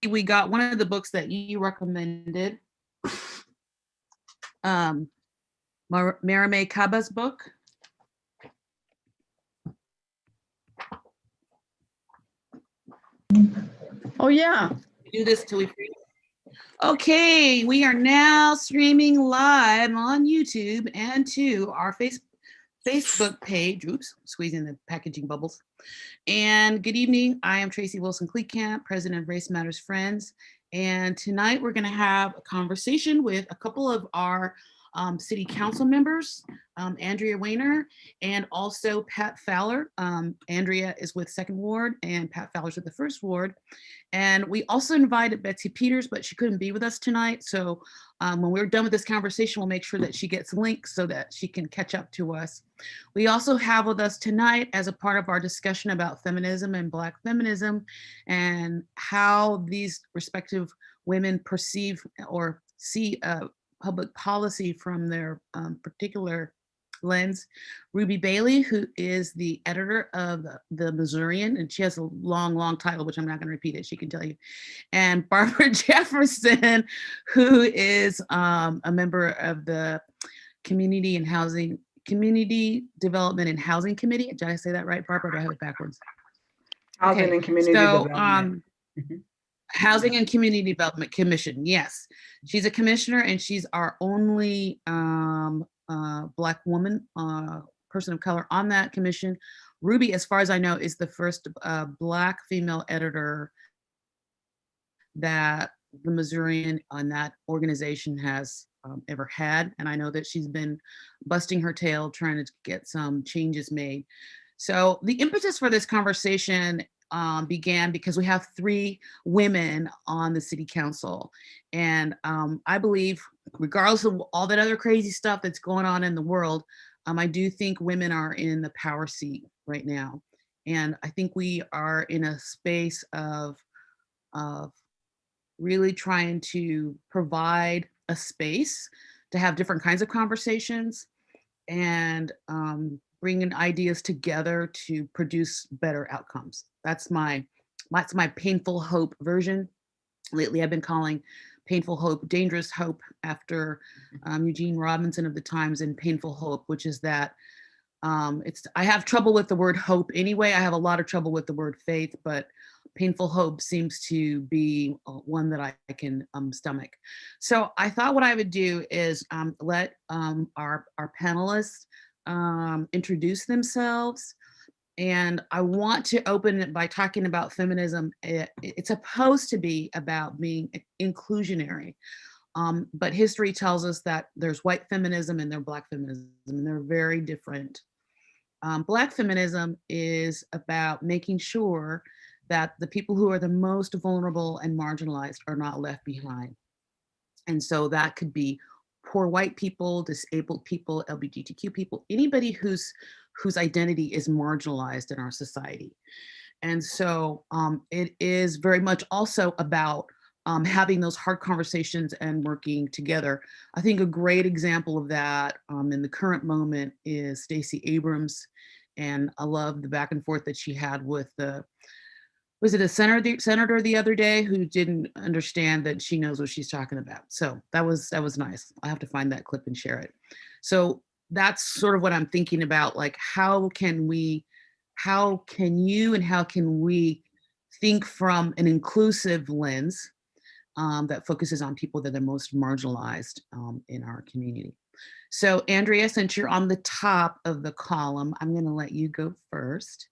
we got one of the books that you recommended, Maramé Kaba's book. Oh, yeah. Do this till we free. Okay, we are now streaming live on YouTube and to our Facebook page. Oops, squeezing the packaging bubbles. And good evening. I am Tracy Wilson Kleekamp, president of Race Matters Friends. And tonight we're going to have a conversation with a couple of our city council members, Andrea Weiner and also Pat Fowler. Andrea is with Second Ward and Pat Fowler's with the First Ward. And we also invited Betsy Peters, but she couldn't be with us tonight. So when we're done with this conversation, we'll make sure that she gets links so that she can catch up to us. We also have with us tonight, as a part of our discussion about feminism and Black feminism and how these respective women perceive or see public policy from their particular lens, Ruby Bailey, who is the editor of the Missourian, and she has a long title, which I'm not going to repeat it. She can tell you. And Barbara Jefferson, who is a member of the Community Development and Housing Committee. Did I say that right, Barbara? Or do I have it backwards? Housing and Community Development. Housing and Community Development Commission. Yes, she's a commissioner, and she's our only Black woman, person of color on that commission. Ruby, as far as I know, is the first Black female editor that the Missourian on that organization has ever had. And I know that she's been busting her tail trying to get some changes made. So the impetus for this conversation began because we have 3 women on the city council. And I believe, regardless of all that other crazy stuff that's going on in the world, I do think women are in the power seat right now. And I think we are in a space of really trying to provide a space to have different kinds of conversations and bringing ideas together to produce better outcomes. That's my painful hope version. Lately, I've been calling painful hope dangerous hope after Eugene Robinson of the Times and Painful Hope, which is that I have trouble with the word hope anyway. I have a lot of trouble with the word faith, but painful hope seems to be one that I can stomach. So I thought what I would do is let our panelists introduce themselves. And I want to open it by talking about feminism. It's supposed to be about being inclusionary. But history tells us that there's white feminism and there's Black feminism, and they're very different. Black feminism is about making sure that the people who are the most vulnerable and marginalized are not left behind. And so that could be poor white people, disabled people, LGBTQ people, anybody whose identity is marginalized in our society. And so it is very much also about having those hard conversations and working together. I think a great example of that in the current moment is Stacey Abrams. And I love the back and forth that she had with was it a senator the other day who didn't understand that she knows what she's talking about. So that was nice. I have to find that clip and share it. So that's sort of what I'm thinking about, like how can you and how can we think from an inclusive lens that focuses on people that are most marginalized in our community. So Andrea, since you're on the top of the column, I'm going to let you go first,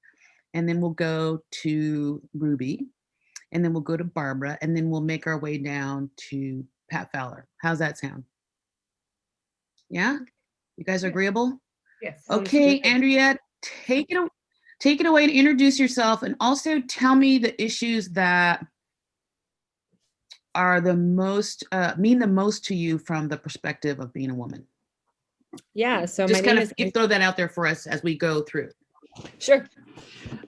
and then we'll go to Ruby, and then we'll go to Barbara, and then we'll make our way down to Pat Fowler. How's that sound? Yeah? You guys are agreeable? Yes. Okay, Andrea, take it away and introduce yourself, and also tell me the issues that are the most mean the most to you from the perspective of being a woman. Yeah, so just kind of throw that out there for us as we go through. Sure.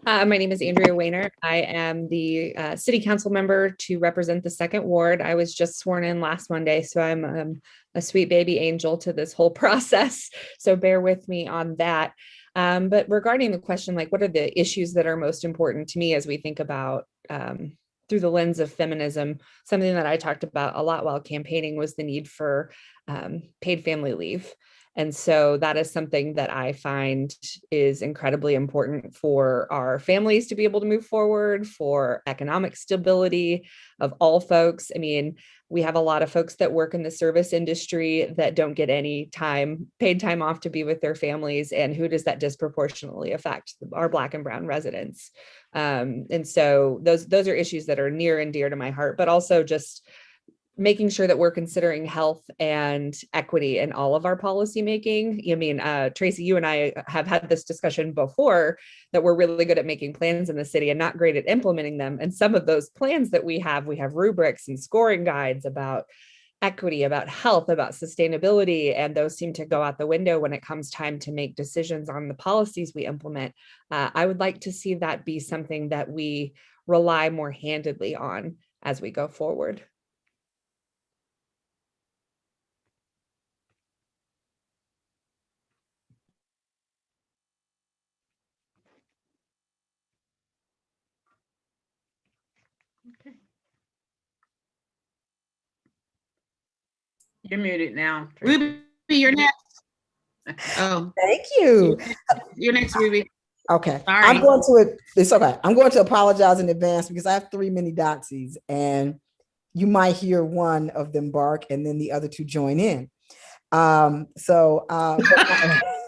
My name is Andrea Weiner. I am the city council member to represent the Second Ward. I was just sworn in last Monday, so I'm a sweet baby angel to this whole process. So bear with me on that. But regarding the question, like, what are the issues that are most important to me as we think about through the lens of feminism, something that I talked about a lot while campaigning was the need for paid family leave. And so that is something that I find is incredibly important for our families to be able to move forward, for economic stability of all folks. I mean, we have a lot of folks that work in the service industry that don't get any paid time off to be with their families. And who does that disproportionately affect? Our Black and brown residents. And so those are issues that are near and dear to my heart, but also just making sure that we're considering health and equity in all of our policy making. I mean, Tracy, you and I have had this discussion before that we're really good at making plans in the city and not great at implementing them. And some of those plans that we have rubrics and scoring guides about equity, about health, about sustainability, and those seem to go out the window when it comes time to make decisions on the policies we implement. I would like to see that be something that we rely more handedly on as we go forward. Okay. You're muted now. Tracy. Ruby, you're next. Oh, Thank you. You're next, Ruby. Okay. Sorry. I'm going to, it's okay. I'm going to apologize in advance because I have 3 mini doxies and you might hear one of them bark and then the other 2 join in.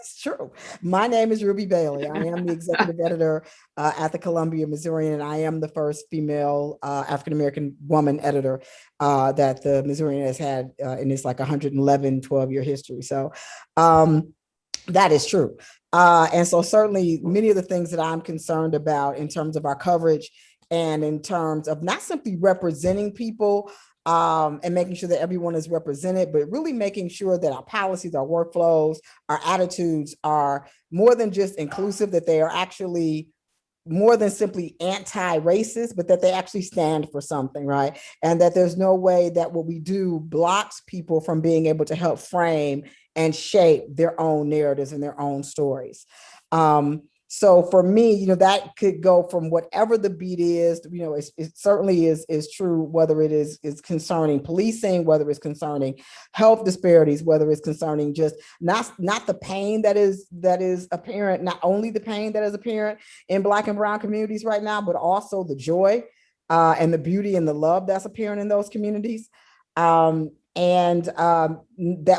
It's true. My name is Ruby Bailey. I am the executive editor at the Columbia Missourian, and I am the first female African-American woman editor that the Missourian has had in its like 12-year history. So that is true. And so certainly many of the things that I'm concerned about in terms of our coverage and in terms of not simply representing people and making sure that everyone is represented, but really making sure that our policies, our workflows, our attitudes are more than just inclusive, that they are actually more than simply anti-racist, but that they actually stand for something, right? And that there's no way that what we do blocks people from being able to help frame and shape their own narratives and their own stories. So for me, that could go from whatever the beat is, it certainly is true, whether it is concerning policing, whether it's concerning health disparities, whether it's concerning just not the pain that is apparent, not only the pain that is apparent in Black and brown communities right now, but also the joy and the beauty and the love that's apparent in those communities. That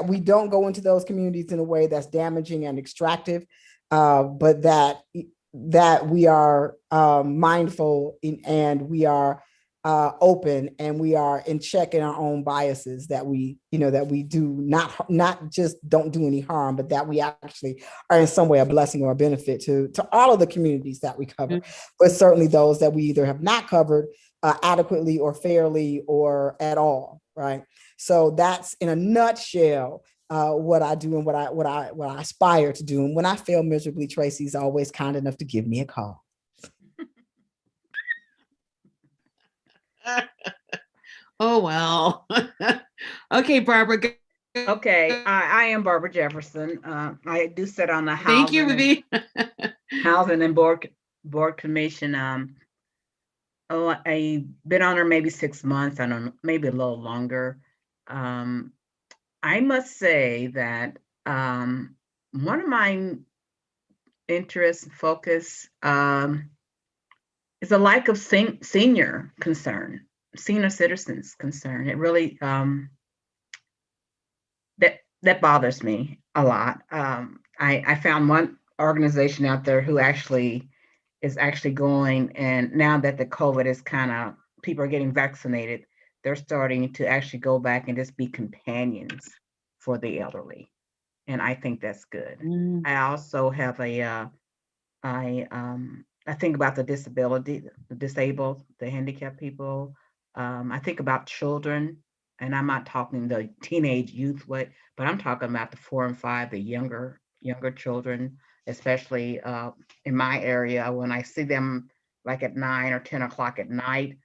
we don't go into those communities in a way that's damaging and extractive. But that we are mindful and we are open and we are in check in our own biases, that we do not just don't do any harm, but that we actually are in some way a blessing or a benefit to all of the communities that we cover, but certainly those that we either have not covered adequately or fairly or at all, right? So that's in a nutshell what I do and what I aspire to do. And when I fail miserably, Tracy's always kind enough to give me a call. Oh, well. Okay, Barbara. Okay, I am Barbara Jefferson. I do sit on the Thank you, Ruby. Housing and Board Commission. I've been on her maybe 6 months. I don't know, maybe a little longer. I must say that one of my interests, focus, is a lack of senior concern, senior citizens concern. It really that bothers me a lot. I found one organization out there who is actually going, and now that the COVID is people are getting vaccinated, they're starting to actually go back and just be companions for the elderly. And I think that's good. I also have I think about the disabled, the handicapped people. I think about children, and I'm not talking the teenage youth, but I'm talking about the 4 and 5, the younger children, especially in my area. When I see them like at 9 or 10 o'clock at night,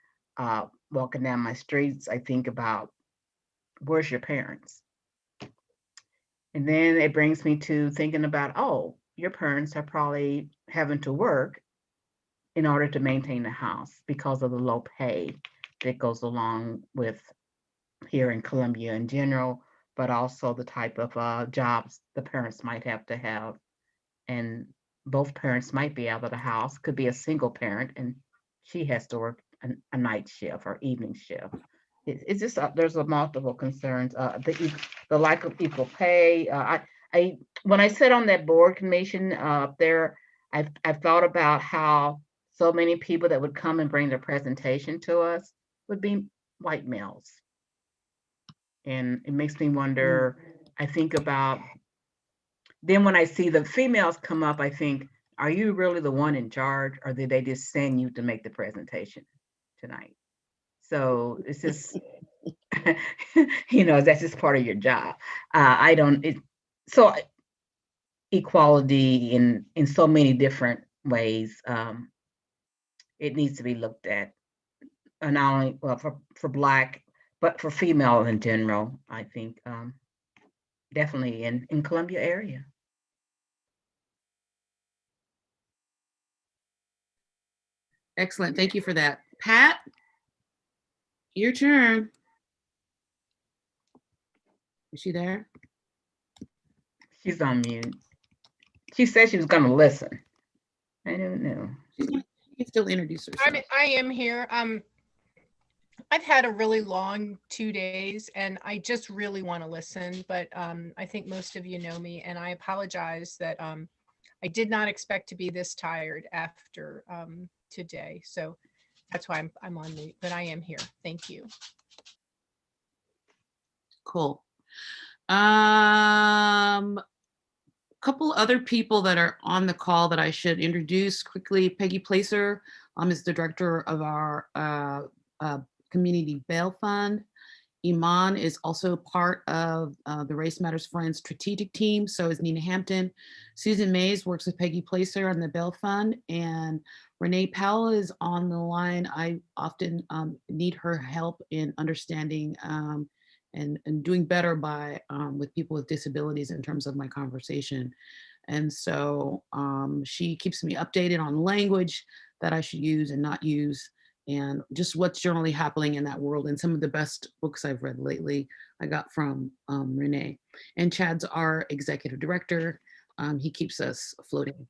walking down my streets, I think about, where's your parents? And then it brings me to thinking about, oh, your parents are probably having to work in order to maintain the house because of the low pay. district goes along with here in Columbia in general, but also the type of jobs the parents might have to have. And both parents might be out of the house, could be a single parent, and she has to work a night shift or evening shift. It's just, there's a multiple concerns, the lack of equal pay. When I sat on that board commission up there, I've thought about how so many people that would come and bring their presentation to us would be white males. And it makes me wonder, I think about, then when I see the females come up, I think, are you really the one in charge, or did they just send you to make the presentation tonight? So it's just, that's just part of your job. I don't, so equality in so many different ways, it needs to be looked at, not only, well, for Black, but for female in general, I think, definitely in Columbia area. Excellent. Thank you for that. Pat, your turn. Is she there? She's on mute. She said she was going to listen. I don't know. She can still introduce herself. I am here. I've had a really long 2 days and I just really want to listen, but I think most of you know me, and I apologize that I did not expect to be this tired after today. So that's why I'm on mute, but I am here. Thank you. Cool. Couple other people that are on the call that I should introduce quickly. Peggy Placer is the director of our Community Bail Fund. Iman is also part of the Race Matters Friends strategic team. So is Nina Hampton. Susan Mays works with Peggy Placer on the Bail Fund, and Renee Powell is on the line. I often need her help in understanding and doing better by with people with disabilities in terms of my conversation. And so she keeps me updated on language that I should use and not use, and just what's generally happening in that world. And some of the best books I've read lately, I got from Renee. And Chad's our executive director. He keeps us floating.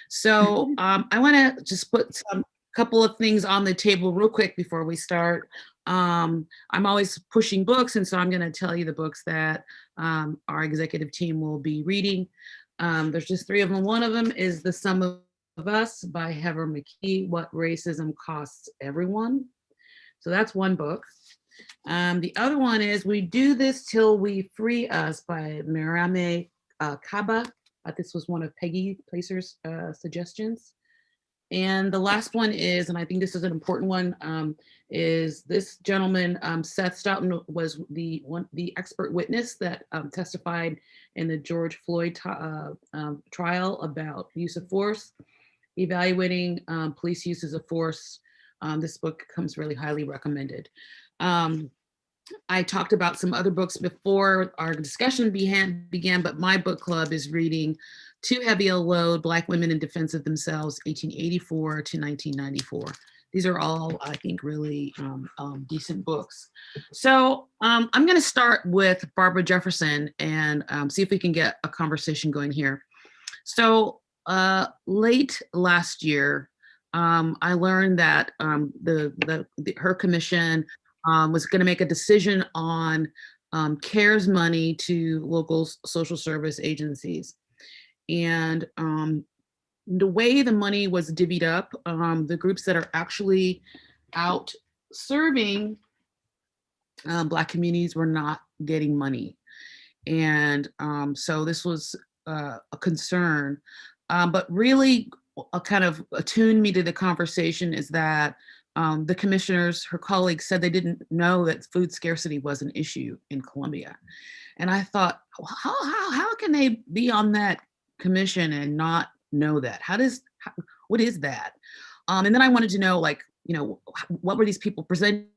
So I wanna just put some couple of things on the table real quick before we start. I'm always pushing books, and so I'm going to tell you the books that our executive team will be reading. There's just 3 of them. One of them is The Sum of Us by Heather McKee, What Racism Costs Everyone. So that's one book. The other one is We Do This Till We Free Us by Mariame Kaba. This was one of Peggy Placer's suggestions. And the last one is, and I think this is an important one, is this gentleman, Seth Stoughton, was the expert witness that testified in the George Floyd trial about use of force, evaluating police uses of force. This book comes really highly recommended. I talked about some other books before our discussion began, but my book club is reading Too Heavy a Load, Black Women in Defense of Themselves, 1884 to 1994. These are all, I think, really decent books. So I'm gonna start with Barbara Jefferson and see if we can get a conversation going here. So late last year, I learned that her commission was going to make a decision on CARES money to local social service agencies. And the way the money was divvied up, the groups that are actually out serving Black communities were not getting money. And so this was a concern. But really kind of attuned me to the conversation is that the commissioners, her colleagues, said they didn't know that food scarcity was an issue in Columbia. And I thought, how can they be on that commission and not know that? What is that? And then I wanted to know, like, what were these people presenting?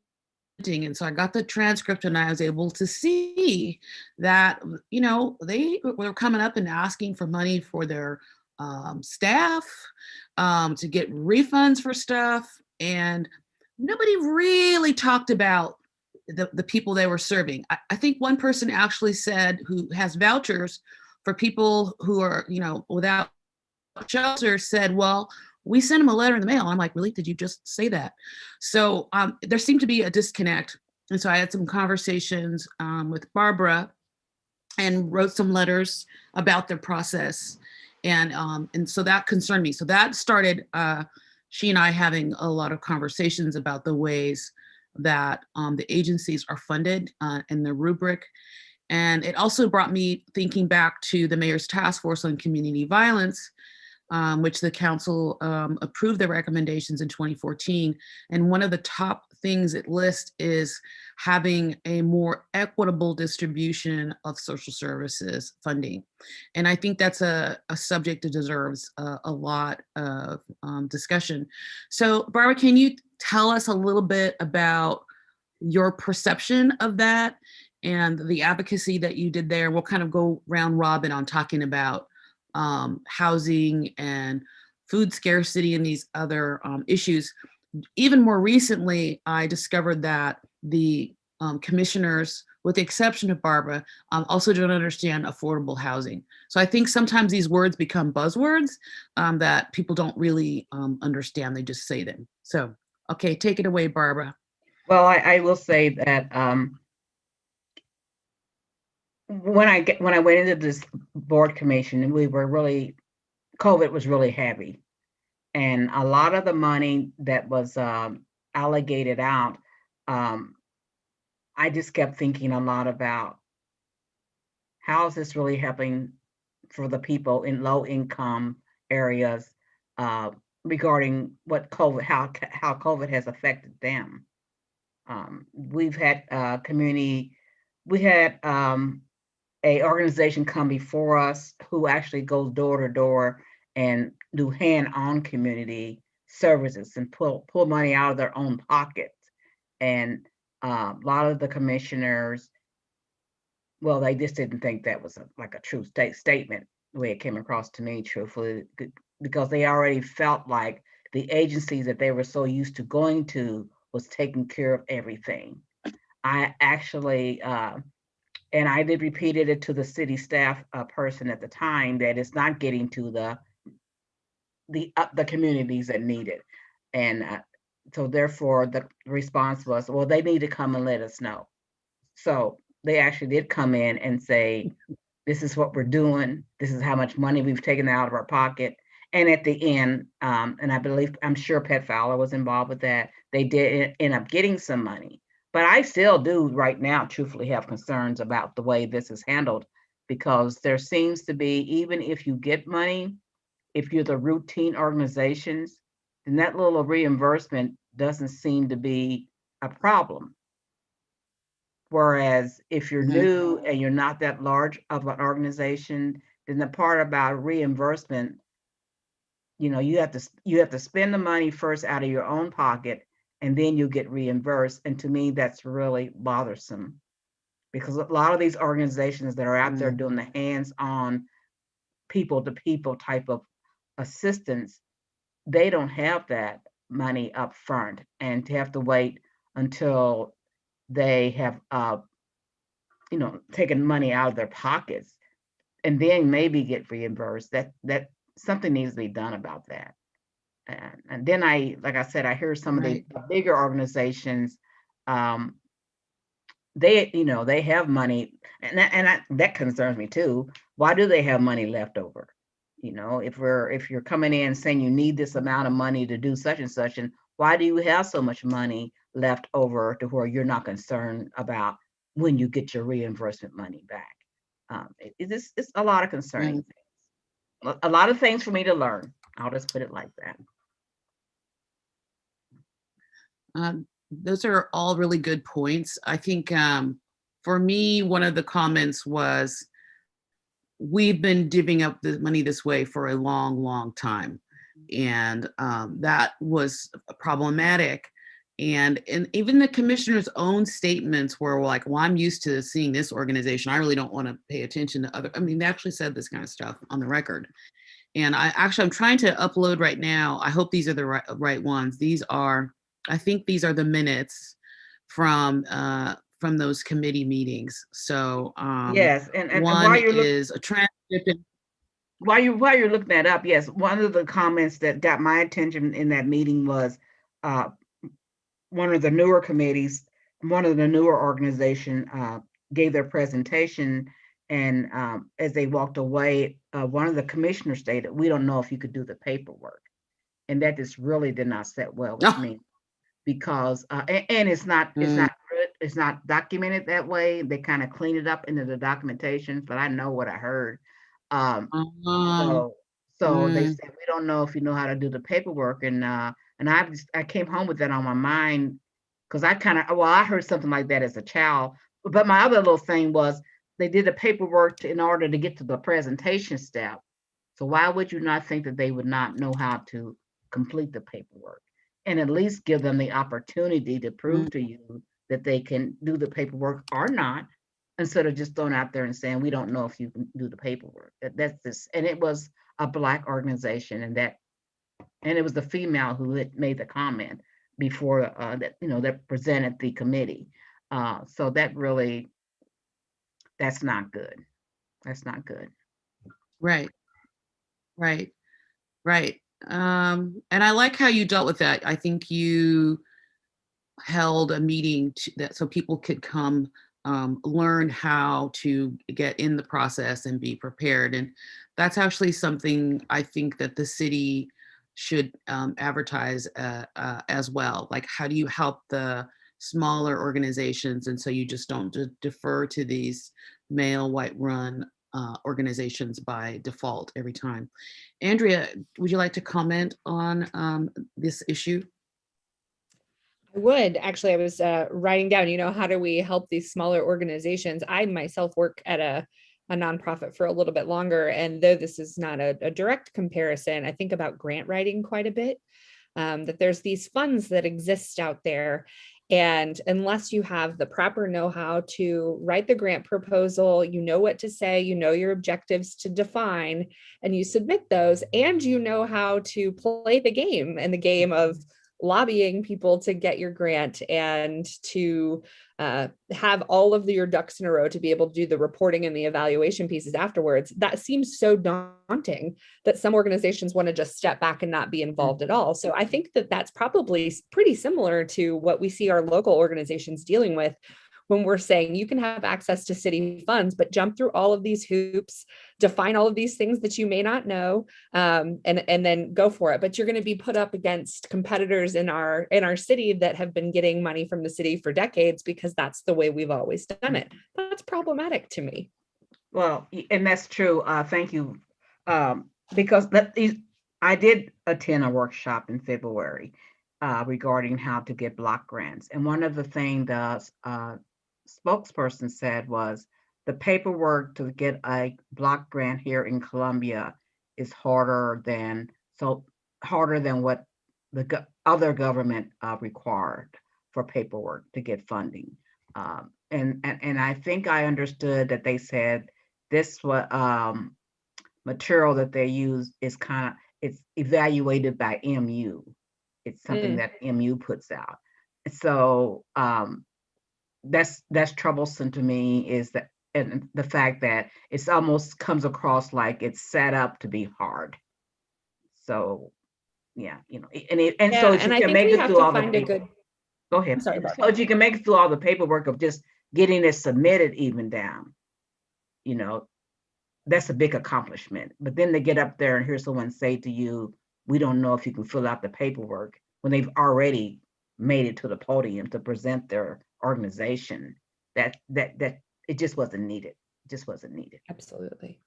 And so I got the transcript and I was able to see that, they were coming up and asking for money for their staff, to get refunds for stuff. And nobody really talked about the people they were serving. I think one person actually said, who has vouchers for people who are, without shelter, said, well, we sent them a letter in the mail. I'm like, really? Did you just say that? So there seemed to be a disconnect. And so I had some conversations with Barbara and wrote some letters about their process. And so that concerned me. So that started she and I having a lot of conversations about the ways that the agencies are funded and the rubric. And it also brought me thinking back to the Mayor's Task Force on Community Violence, which the council approved the recommendations in 2014. And one of the top things it lists is having a more equitable distribution of social services funding. And I think that's a subject that deserves a lot of discussion. So Barbara, can you tell us a little bit about your perception of that and the advocacy that you did there? We'll kind of go round robin on talking about housing and food scarcity and these other issues. Even more recently, I discovered that the commissioners, with the exception of Barbara, also don't understand affordable housing. So I think sometimes these words become buzzwords that people don't really understand. They just say them. So, okay, take it away, Barbara. Well, I will say that when I went into this board commission, we were really, COVID was really heavy. And a lot of the money that was allocated out, I just kept thinking a lot about how is this really helping for the people in low income areas regarding what COVID, how COVID has affected them. We've had we had a organization come before us who actually goes door to door and do hand-on community services and pull money out of their own pockets. And a lot of the commissioners, well, they just didn't think that was like a true statement, the way it came across to me, truthfully, because they already felt like the agencies that they were so used to going to was taking care of everything. I actually, and I did repeated it to the city staff person at the time, that it's not getting to the communities that need it. And so therefore the response was, well, they need to come and let us know. So they actually did come in and say, this is what we're doing. This is how much money we've taken out of our pocket. And at the end, and I'm sure Pet Fowler was involved with that, they did end up getting some money. But I still do right now, truthfully, have concerns about the way this is handled, because there seems to be, even if you get money, if you're the routine organizations, then that little reimbursement doesn't seem to be a problem. Whereas if you're new and you're not that large of an organization, then the part about reimbursement, you have to spend the money first out of your own pocket, and then you get reimbursed. And to me, that's really bothersome, because a lot of these organizations that are out there doing the hands-on people to people type of assistance, they don't have that money up front, and to have to wait until they have taken money out of their pockets and then maybe get reimbursed, that something needs to be done about that. And then like I said, I hear some of the bigger organizations, they have money, and that concerns me too. Why do they have money left over? If you're coming in saying you need this amount of money to do such and such, and why do you have so much money left over to where you're not concerned about when you get your reimbursement money back? It's a lot of concerning things. A lot of things for me to learn. I'll just put it like that. Those are all really good points. I think for me, one of the comments was, we've been divvying up the money this way for a long, long time. And that was problematic. And even the commissioner's own statements were like, well, I'm used to seeing this organization. I really don't want to pay attention to other. I mean, they actually said this kind of stuff on the record. And I'm trying to upload right now. I hope these are the right ones. These are I think these are the minutes from those committee meetings. So Yes, and one is a transcript. while you're looking that up, yes, one of the comments that got my attention in that meeting was uh, one of the newer committees, one of the newer organization gave their presentation, and as they walked away, one of the commissioners stated, "We don't know if you could do the paperwork," and that just really did not sit well with Oh. me, because and it's not it's not documented that way. They kind of clean it up into the documentation, but I know what I heard. So they said, "We don't know if you know how to do the paperwork," and I came home with that on my mind, because I heard something like that as a child. But my other little thing was, they did the paperwork in order to get to the presentation step. So why would you not think that they would not know how to complete the paperwork, and at least give them the opportunity to prove to you that they can do the paperwork or not, instead of just throwing out there and saying, "We don't know if you can do the paperwork." That's this, and it was a Black organization, and it was the female who had made the comment before that presented the committee. So that's not good. That's not good. Right, right, right. And I like how you dealt with that. I think you held a meeting that so people could come learn how to get in the process and be prepared. And that's actually something I think that the city should advertise as well. Like, how do you help the smaller organizations? And so you just don't defer to these male white run organizations by default every time. Andrea, would you like to comment on this issue? I would actually, I was writing down, how do we help these smaller organizations? I myself work at a nonprofit for a little bit longer. And though this is not a direct comparison, I think about grant writing quite a bit, that there's these funds that exist out there. And unless you have the proper know-how to write the grant proposal, you know what to say, you know your objectives to define, and you submit those, and you know how to play the game, and the game of lobbying people to get your grant and to have all of your ducks in a row to be able to do the reporting and the evaluation pieces afterwards. That seems so daunting that some organizations want to just step back and not be involved at all. So I think that that's probably pretty similar to what we see our local organizations dealing with when we're saying you can have access to city funds, but jump through all of these hoops, define all of these things that you may not know, and then go for it. But you're going to be put up against competitors in our city that have been getting money from the city for decades, because that's the way we've always done it. That's problematic to me. Well, and that's true. Thank you. Because I did attend a workshop in February regarding how to get block grants. And one of the things the spokesperson said was, the paperwork to get a block grant here in Columbia is harder than what the other government required for paperwork to get funding. And I think I understood that they said this material that they use is it's evaluated by MU. It's something that MU puts out. So that's troublesome to me, is that, and the fact that it's almost comes across like it's set up to be hard. So yeah, so you can make it through all the paperwork. Go ahead. So you can make it through all the paperwork of just getting it submitted even down, that's a big accomplishment. But then they get up there and hear someone say to you, "We don't know if you can fill out the paperwork," when they've already made it to the podium to present their organization. That it just wasn't needed. It just wasn't needed. Absolutely.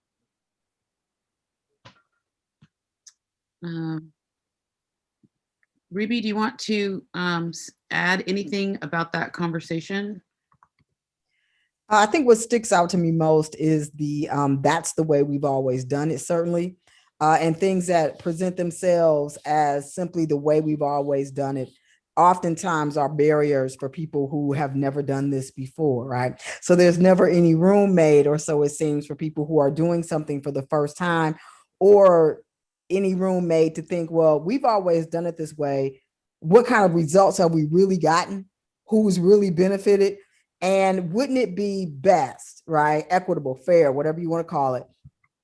Ruby, do you want to add anything about that conversation? I think what sticks out to me most is that's the way we've always done it, certainly. And things that present themselves as simply the way we've always done it oftentimes are barriers for people who have never done this before, right? So there's never any room made, or so it seems, for people who are doing something for the first time, or any room made to think, well, we've always done it this way. what kind of results have we really gotten? Who's really benefited? And wouldn't it be best, right? Equitable, fair, whatever you want to call it,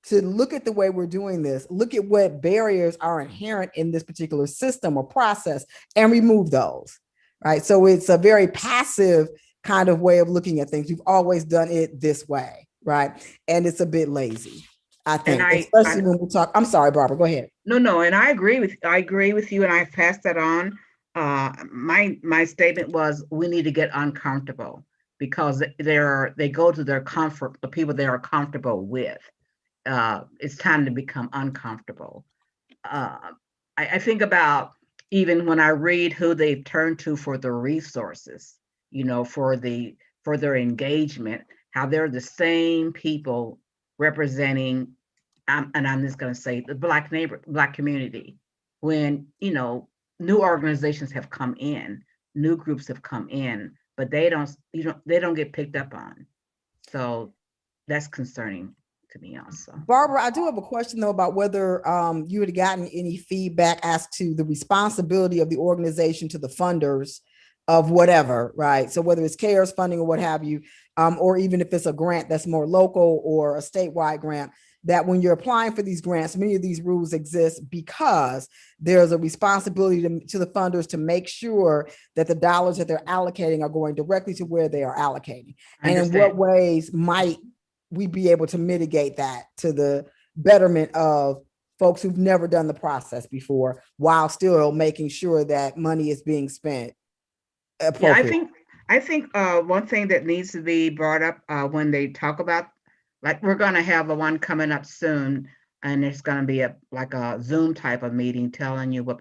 to look at the way we're doing this, look at what barriers are inherent in this particular system or process and remove those, right? So it's a very passive kind of way of looking at things. We've always done it this way, right? And it's a bit lazy, I think, especially when we talk. I'm sorry, Barbara, go ahead. No, and I agree with you, and I passed that on. My statement was we need to get uncomfortable because they go to their comfort, the people they are comfortable with. It's time to become uncomfortable. I think about even when I read who they've turned to for the resources, for their engagement, how they're the same people representing, and I'm just going to say the Black community. When new organizations have come in, new groups have come in, but they don't get picked up on. So that's concerning to me also. Barbara, I do have a question though about whether you had gotten any feedback as to the responsibility of the organization to the funders of whatever, right? So whether it's CARES funding or what have you, or even if it's a grant that's more local or a statewide grant, that when you're applying for these grants, many of these rules exist because there's a responsibility to the funders to make sure that the dollars that they're allocating are going directly to where they are allocating. And in what ways might we be able to mitigate that to the betterment of folks who've never done the process before, while still making sure that money is being spent appropriately? Yeah, I think one thing that needs to be brought up when they talk about, like, we're going to have a one coming up soon, and it's going to be like a Zoom type of meeting telling you what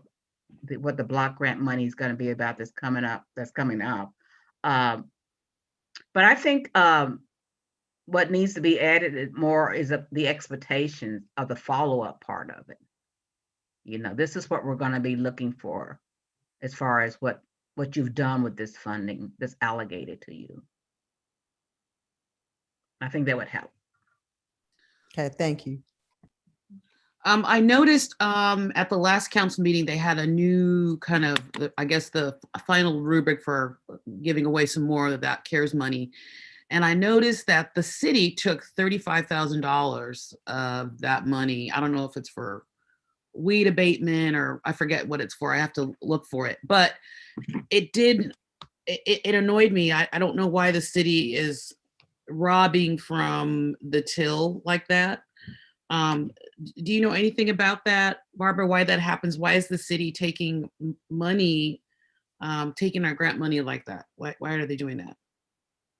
the block grant money is going to be about that's coming up. But I think what needs to be added more is the expectations of the follow-up part of it. This is what we're going to be looking for as far as what you've done with this funding that's allocated to you. I think that would help. Okay, thank you. I noticed at the last council meeting, they had a new kind of, I guess, the final rubric for giving away some more of that CARES money. And I noticed that the city took $35,000 of that money. I don't know if it's for weed abatement or I forget what it's for. I have to look for it. But it annoyed me. I don't know why the city is robbing from the till like that. Do you know anything about that, Barbara, why that happens? Why is the city taking money, taking our grant money like that? Why are they doing that?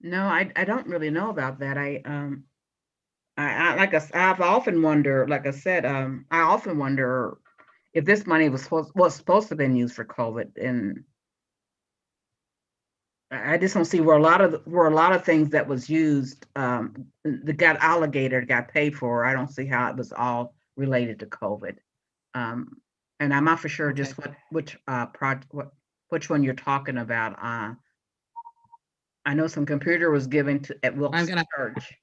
No, I don't really know about that. I've often wondered, like I said, I often wonder if this money was supposed to have been used for COVID, and I just don't see where a lot of things that was used that got allocated, got paid for. I don't see how it was all related to COVID. And I'm not for sure just which one you're talking about. I know some computer was given at Wilkes Church.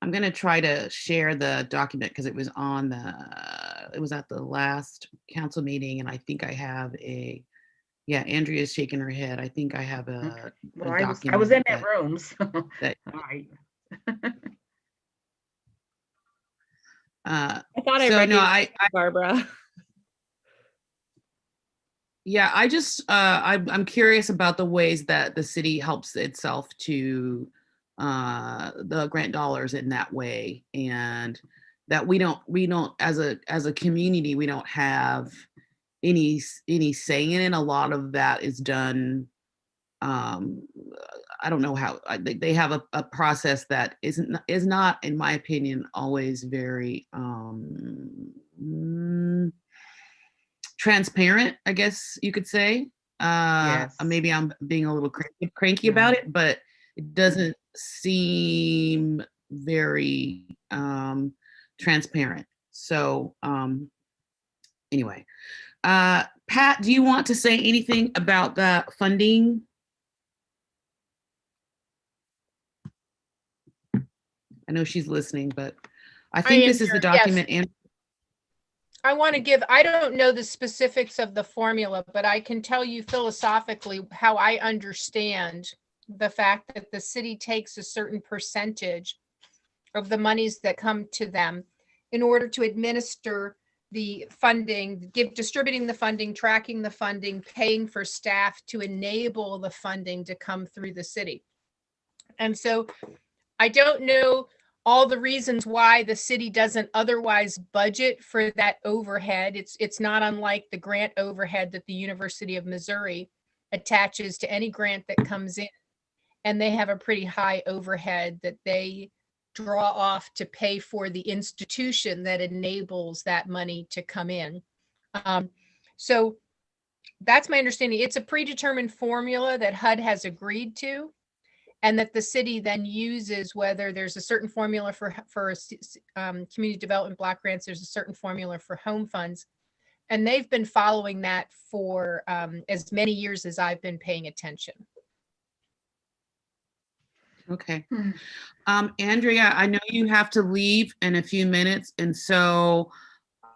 I'm gonna try to share the document because it was at the last council meeting, and I think I have yeah, Andrea's shaking her head. I think I have a document. I was in that room. So. That, all right. I thought I read Barbara. Yeah, I'm curious about the ways that the city helps itself to the grant dollars in that way, and that we don't as a community, we don't have any say in it. A lot of that is done. I don't know how they have a process that is not, in my opinion, always very transparent, I guess you could say. Yes. Maybe I'm being a little cranky about it, but it doesn't seem very transparent. So anyway, Pat, do you want to say anything about the funding? I know she's listening, but I think this is the document. Yes. I don't know the specifics of the formula, but I can tell you philosophically how I understand the fact that the city takes a certain percentage of the monies that come to them in order to administer the funding, distributing the funding, tracking the funding, paying for staff to enable the funding to come through the city. And so I don't know all the reasons why the city doesn't otherwise budget for that overhead. It's not unlike the grant overhead that the University of Missouri attaches to any grant that comes in. And they have a pretty high overhead that they draw off to pay for the institution that enables that money to come in. So that's my understanding. It's a predetermined formula that HUD has agreed to, and that the city then uses, whether there's a certain formula for community development block grants, there's a certain formula for home funds. And they've been following that for as many years as I've been paying attention. Okay. Andrea, I know you have to leave in a few minutes, and so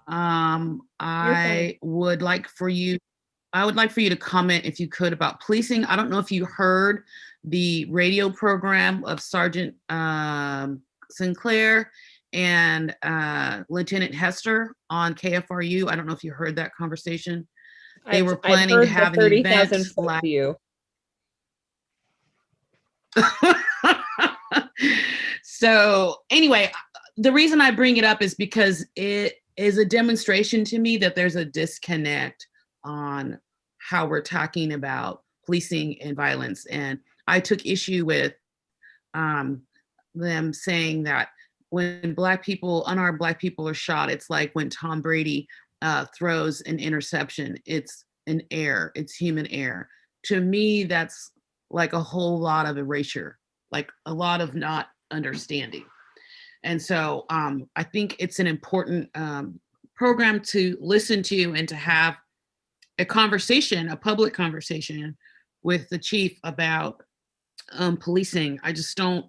I would like for you to comment, if you could, about policing. I don't know if you heard the radio program of Sergeant Sinclair and Lieutenant Hester on KFRU. I don't know if you heard that conversation. They were planning to have an event. 30,000-foot view. So anyway, the reason I bring it up is because it is a demonstration to me that there's a disconnect on how we're talking about policing and violence. And I took issue with them saying that when Black people, unarmed Black people are shot, it's like when Tom Brady throws an interception. It's an error. It's human error. To me, that's like a whole lot of erasure, like a lot of not understanding. And so I think it's an important program to listen to and to have a conversation, a public conversation with the chief about policing. I just don't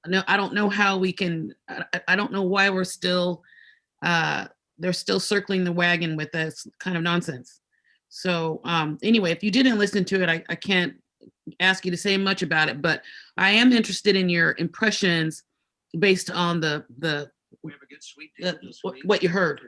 know. I don't know how we can, I don't know why we're still, they're still circling the wagon with this kind of nonsense. So anyway, if you didn't listen to it, I can't ask you to say much about it, but I am interested in your impressions based on what you heard.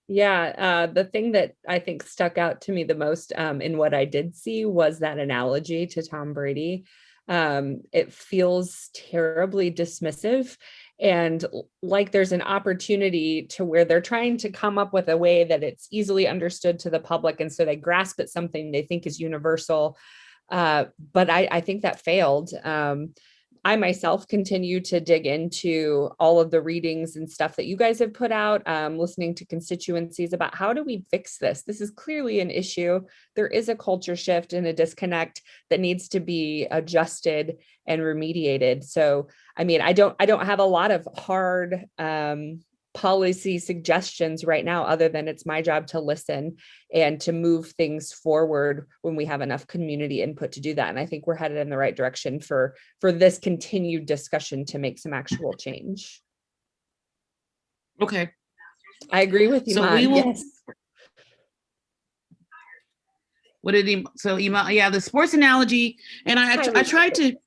Yeah, the thing that I think stuck out to me the most in what I did see was that analogy to Tom Brady. It feels terribly dismissive, and like there's an opportunity to where they're trying to come up with a way that it's easily understood to the public, and so they grasp at something they think is universal. But I think that failed. I myself continue to dig into all of the readings and stuff that you guys have put out, listening to constituencies about how do we fix this? This is clearly an issue. There is a culture shift and a disconnect that needs to be adjusted and remediated. So, I mean, I don't have a lot of hard policy suggestions right now, other than it's my job to listen and to move things forward when we have enough community input to do that. And I think we're headed in the right direction for this continued discussion to make some actual change. Okay. I agree with you. So we will. Yes. What did he? So yeah, the sports analogy, and I tried to.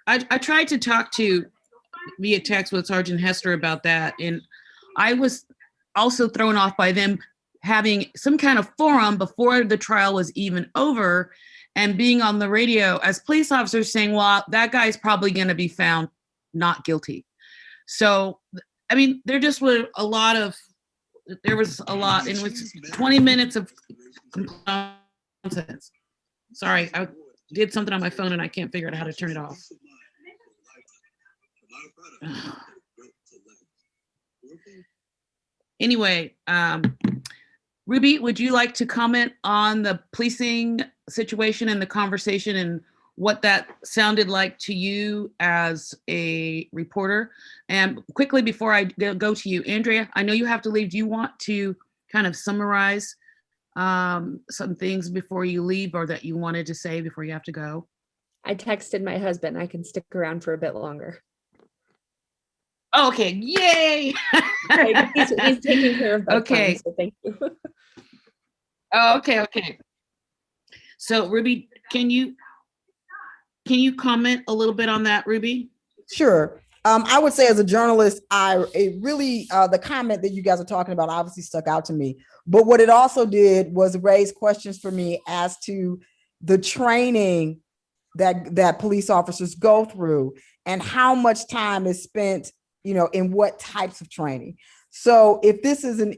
I tried to talk to via text with Sergeant Hester about that, and I was also thrown off by them having some kind of forum before the trial was even over, and being on the radio as police officers saying, well, that guy's probably going to be found not guilty. So, I mean, there was a lot, and it was 20 minutes of nonsense. Sorry, I did something on my phone and I can't figure out how to turn it off. Anyway, Ruby, would you like to comment on the policing situation and the conversation and what that sounded like to you as a reporter? And quickly, before I go to you, Andrea, I know you have to leave. Do you want to kind of summarize some things before you leave, or that you wanted to say before you have to go? I texted my husband I can stick around for a bit longer. Oh, okay, yay. He's taking care of bedtime, Okay. so thank you. Oh, okay, okay. So Ruby, can you comment a little bit on that, Ruby? Sure. I would say as a journalist, it really the comment that you guys are talking about obviously stuck out to me. But what it also did was raise questions for me as to the training that police officers go through and how much time is spent, in what types of training. So if this is an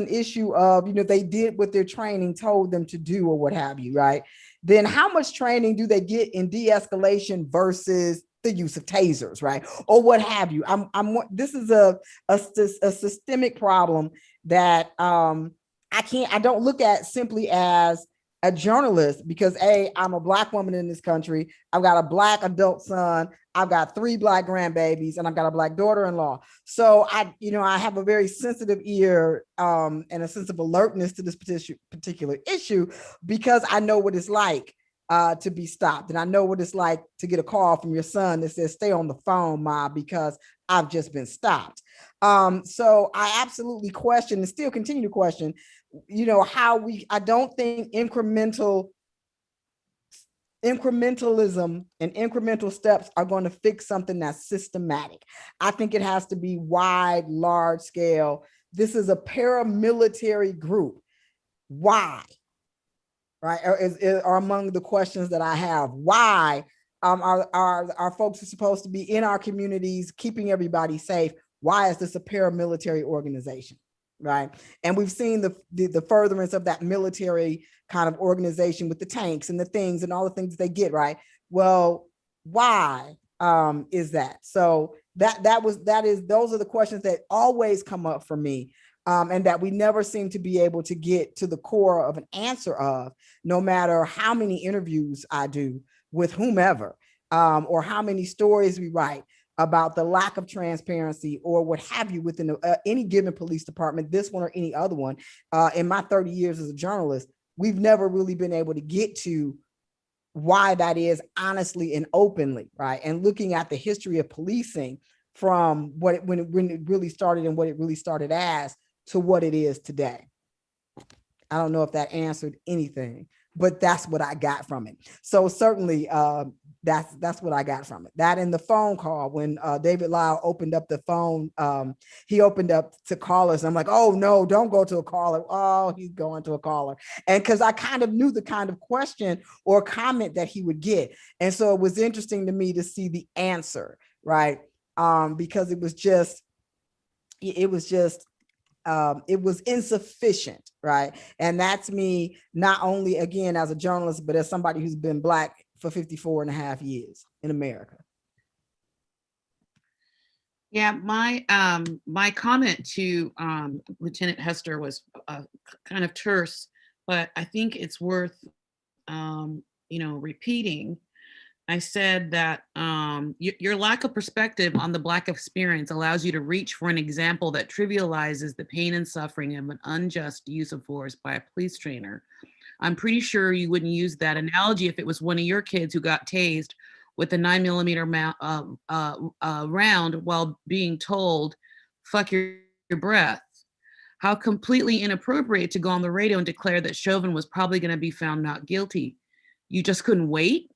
issue of, they did what their training told them to do or what have you, right? Then how much training do they get in de-escalation versus the use of tasers, right? Or what have you. This is a systemic problem that I don't look at simply as a journalist because I'm a Black woman in this country. I've got a Black adult son. I've got 3 Black grandbabies, and I've got a Black daughter-in-law. So I have a very sensitive ear and a sense of alertness to this particular issue because I know what it's like to be stopped. And I know what it's like to get a call from your son that says, stay on the phone, Ma, because I've just been stopped. So I absolutely question and still continue to question, I don't think incrementalism and incremental steps are going to fix something that's systematic. I think it has to be wide, large scale. This is a paramilitary group. Why? Right? Are among the questions that I have. Why are folks who are supposed to be in our communities, keeping everybody safe? Why is this a paramilitary organization? Right. And we've seen the furtherance of that military kind of organization with the tanks and the things and all the things they get. Right. Well, why is that? So those are the questions that always come up for me. And that we never seem to be able to get to the core of an answer of, no matter how many interviews I do with whomever, or how many stories we write about the lack of transparency or what have you within any given police department, this one or any other one. In my 30 years as a journalist, we've never really been able to get to why that is honestly and openly, right? And looking at the history of policing from when it really started and what it really started as to what it is today. I don't know if that answered anything, but that's what I got from it. So certainly that's what I got from it. That and the phone call when David Lyle opened up the phone, he opened up to callers. I'm like, oh no, don't go to a caller. Oh, he's going to a caller. And because I kind of knew the kind of question or comment that he would get. And so it was interesting to me to see the answer, right? Because it was insufficient, right? And that's me, not only again as a journalist, but as somebody who's been Black for 54 and a half years in America. Yeah, my comment to Lieutenant Hester was kind of terse, but I think it's worth repeating. I said that your lack of perspective on the Black experience allows you to reach for an example that trivializes the pain and suffering of an unjust use of force by a police trainer. I'm pretty sure you wouldn't use that analogy if it was one of your kids who got tased with a 9mm round while being told, fuck your breath. How completely inappropriate to go on the radio and declare that Chauvin was probably going to be found not guilty. You just couldn't wait?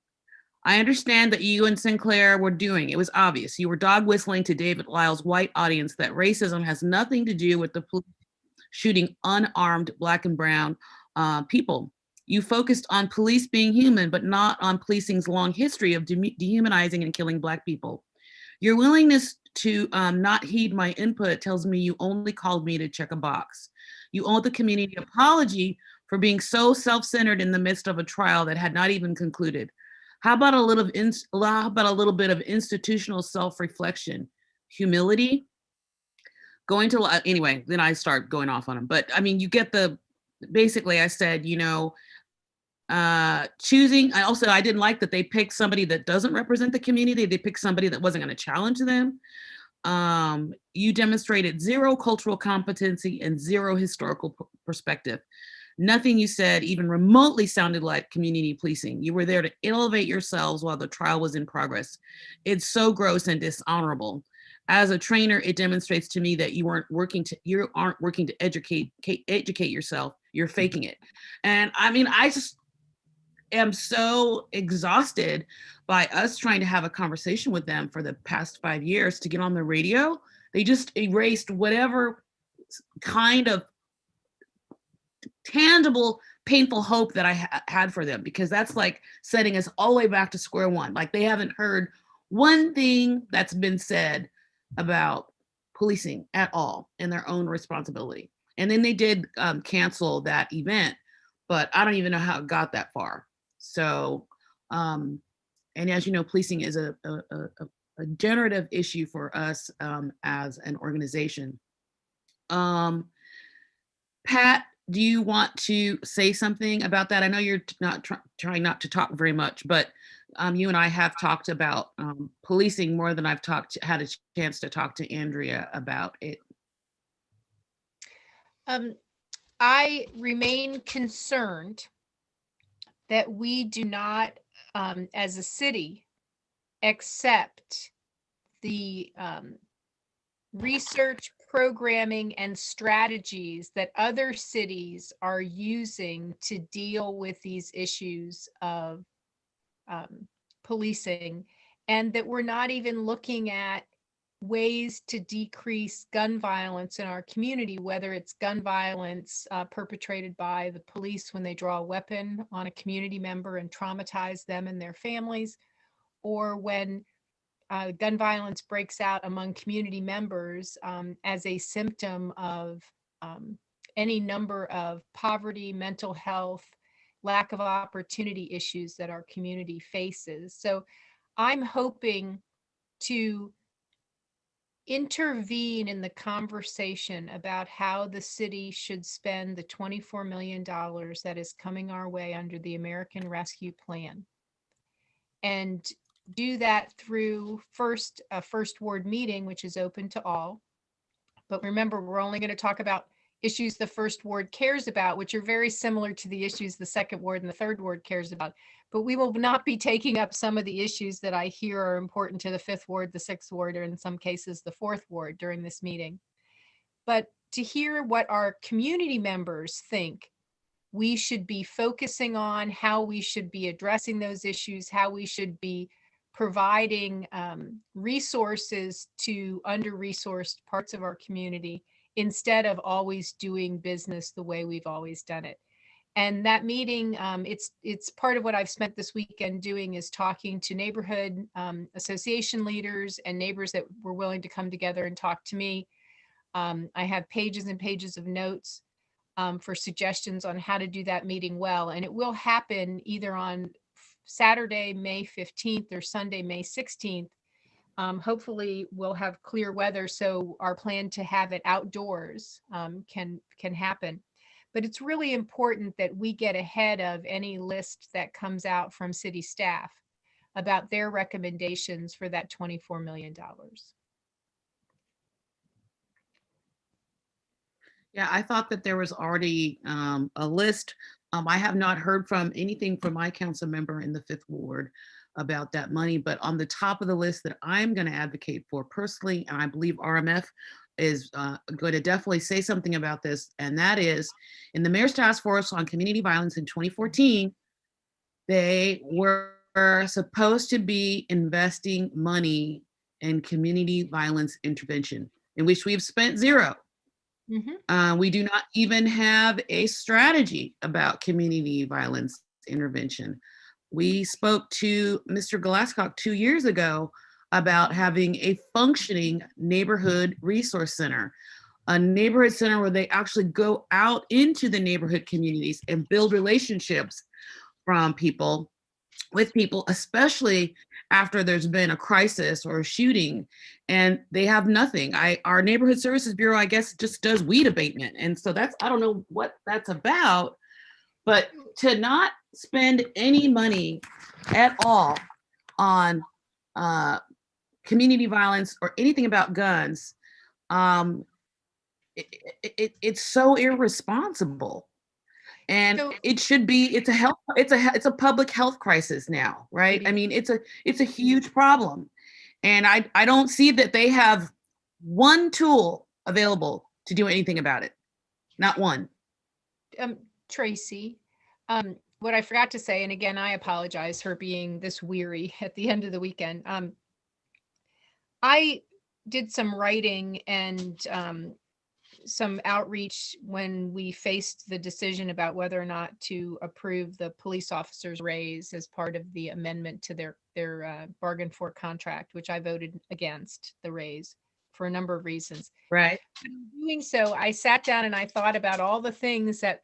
I understand that you and Sinclair were doing, it was obvious. You were dog whistling to David Lyle's white audience that racism has nothing to do with the police shooting unarmed Black and brown people. You focused on police being human, but not on policing's long history of dehumanizing and killing Black people. Your willingness to not heed my input tells me you only called me to check a box. You owe the community an apology for being so self-centered in the midst of a trial that had not even concluded. How about a little bit of institutional self-reflection, humility? Anyway, then I start going off on them. But I mean, you get basically I said, choosing, I didn't like that they picked somebody that doesn't represent the community. They picked somebody that wasn't going to challenge them. You demonstrated zero cultural competency and zero historical perspective. Nothing you said even remotely sounded like community policing. You were there to elevate yourselves while the trial was in progress. It's so gross and dishonorable. as a trainer, it demonstrates to me that you aren't working to educate yourself. You're faking it. And I mean, I just am so exhausted by us trying to have a conversation with them for the past 5 years to get on the radio. They just erased whatever kind of tangible, painful hope that I had for them, because that's like setting us all the way back to square one. Like they haven't heard one thing that's been said about policing at all in their own responsibility. And then they did cancel that event, but I don't even know how it got that far. So, and as you know, policing is a generative issue for us as an organization. Pat, do you want to say something about that? I know you're not trying not to talk very much, but you and I have talked about policing more than I've had a chance to talk to Andrea about it. I remain concerned that we do not, as a city, accept the research, programming, and strategies that other cities are using to deal with these issues of policing, and that we're not even looking at ways to decrease gun violence in our community, whether it's gun violence perpetrated by the police when they draw a weapon on a community member and traumatize them and their families, or when gun violence breaks out among community members as a symptom of any number of poverty, mental health, lack of opportunity issues that our community faces. So I'm hoping to intervene in the conversation about how the city should spend the $24 million that is coming our way under the American Rescue Plan, and do that through a first ward meeting, which is open to all. But remember, we're only going to talk about issues the first ward cares about, which are very similar to the issues the second ward and the third ward cares about. But we will not be taking up some of the issues that I hear are important to the fifth ward, the sixth ward, or in some cases the fourth ward during this meeting. But to hear what our community members think we should be focusing on, how we should be addressing those issues, how we should be providing resources to under-resourced parts of our community, instead of always doing business the way we've always done it. And that meeting, it's part of what I've spent this weekend doing, is talking to neighborhood association leaders and neighbors that were willing to come together and talk to me. I have pages and pages of notes for suggestions on how to do that meeting well. And it will happen either on Saturday, May 15th or Sunday, May 16th. Hopefully we'll have clear weather, so our plan to have it outdoors can happen. But it's really important that we get ahead of any list that comes out from city staff about their recommendations for that $24 million. Yeah, I thought that there was already a list. I have not heard from anything from my council member in the fifth ward about that money, but on the top of the list that I'm going to advocate for personally, and I believe RMF is going to definitely say something about this, and that is in the Mayor's Task Force on Community Violence in 2014, they were supposed to be investing money in community violence intervention, in which we've spent zero. Mm-hmm. We do not even have a strategy about community violence intervention. We spoke to Mr. Glasscock 2 years ago about having a functioning neighborhood resource center, a neighborhood center where they actually go out into the neighborhood communities and build relationships with people, especially after there's been a crisis or a shooting, and they have nothing. Our Neighborhood Services Bureau, I guess, just does weed abatement. And so I don't know what that's about, but to not spend any money at all on community violence or anything about guns, it's so irresponsible. And it should be, it's a public health crisis now, right? I mean, it's a huge problem. And I don't see that they have one tool available to do anything about it. Not one. Tracy, what I forgot to say, and again, I apologize for being this weary at the end of the weekend. I did some writing and some outreach when we faced the decision about whether or not to approve the police officers' raise as part of the amendment to their bargain for contract, which I voted against the raise for a number of reasons. Right. In doing so, I sat down and I thought about all the things that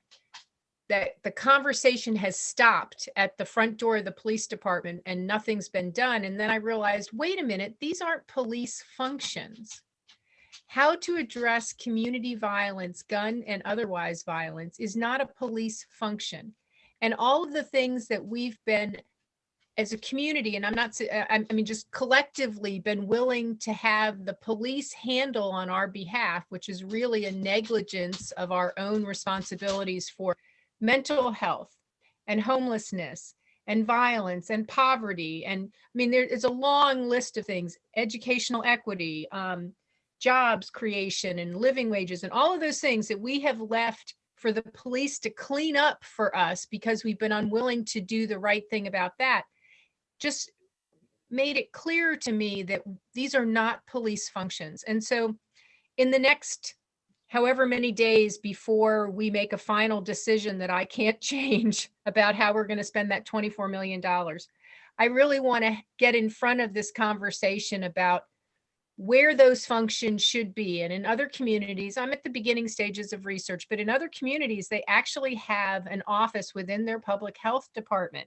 the conversation has stopped at the front door of the police department and nothing's been done. And then I realized, wait a minute, these aren't police functions. How to address community violence, gun and otherwise violence, is not a police function. And all of the things that we've been, as a community, and I mean, just collectively been willing to have the police handle on our behalf, which is really a negligence of our own responsibilities for mental health and homelessness and violence and poverty. And I mean, there is a long list of things, educational equity, jobs creation and living wages, and all of those things that we have left for the police to clean up for us because we've been unwilling to do the right thing about that. Just made it clear to me that these are not police functions. And so in the next however many days before we make a final decision that I can't change about how we're going to spend that $24 million, I really want to get in front of this conversation about where those functions should be. And in other communities, I'm at the beginning stages of research, but in other communities, they actually have an office within their public health department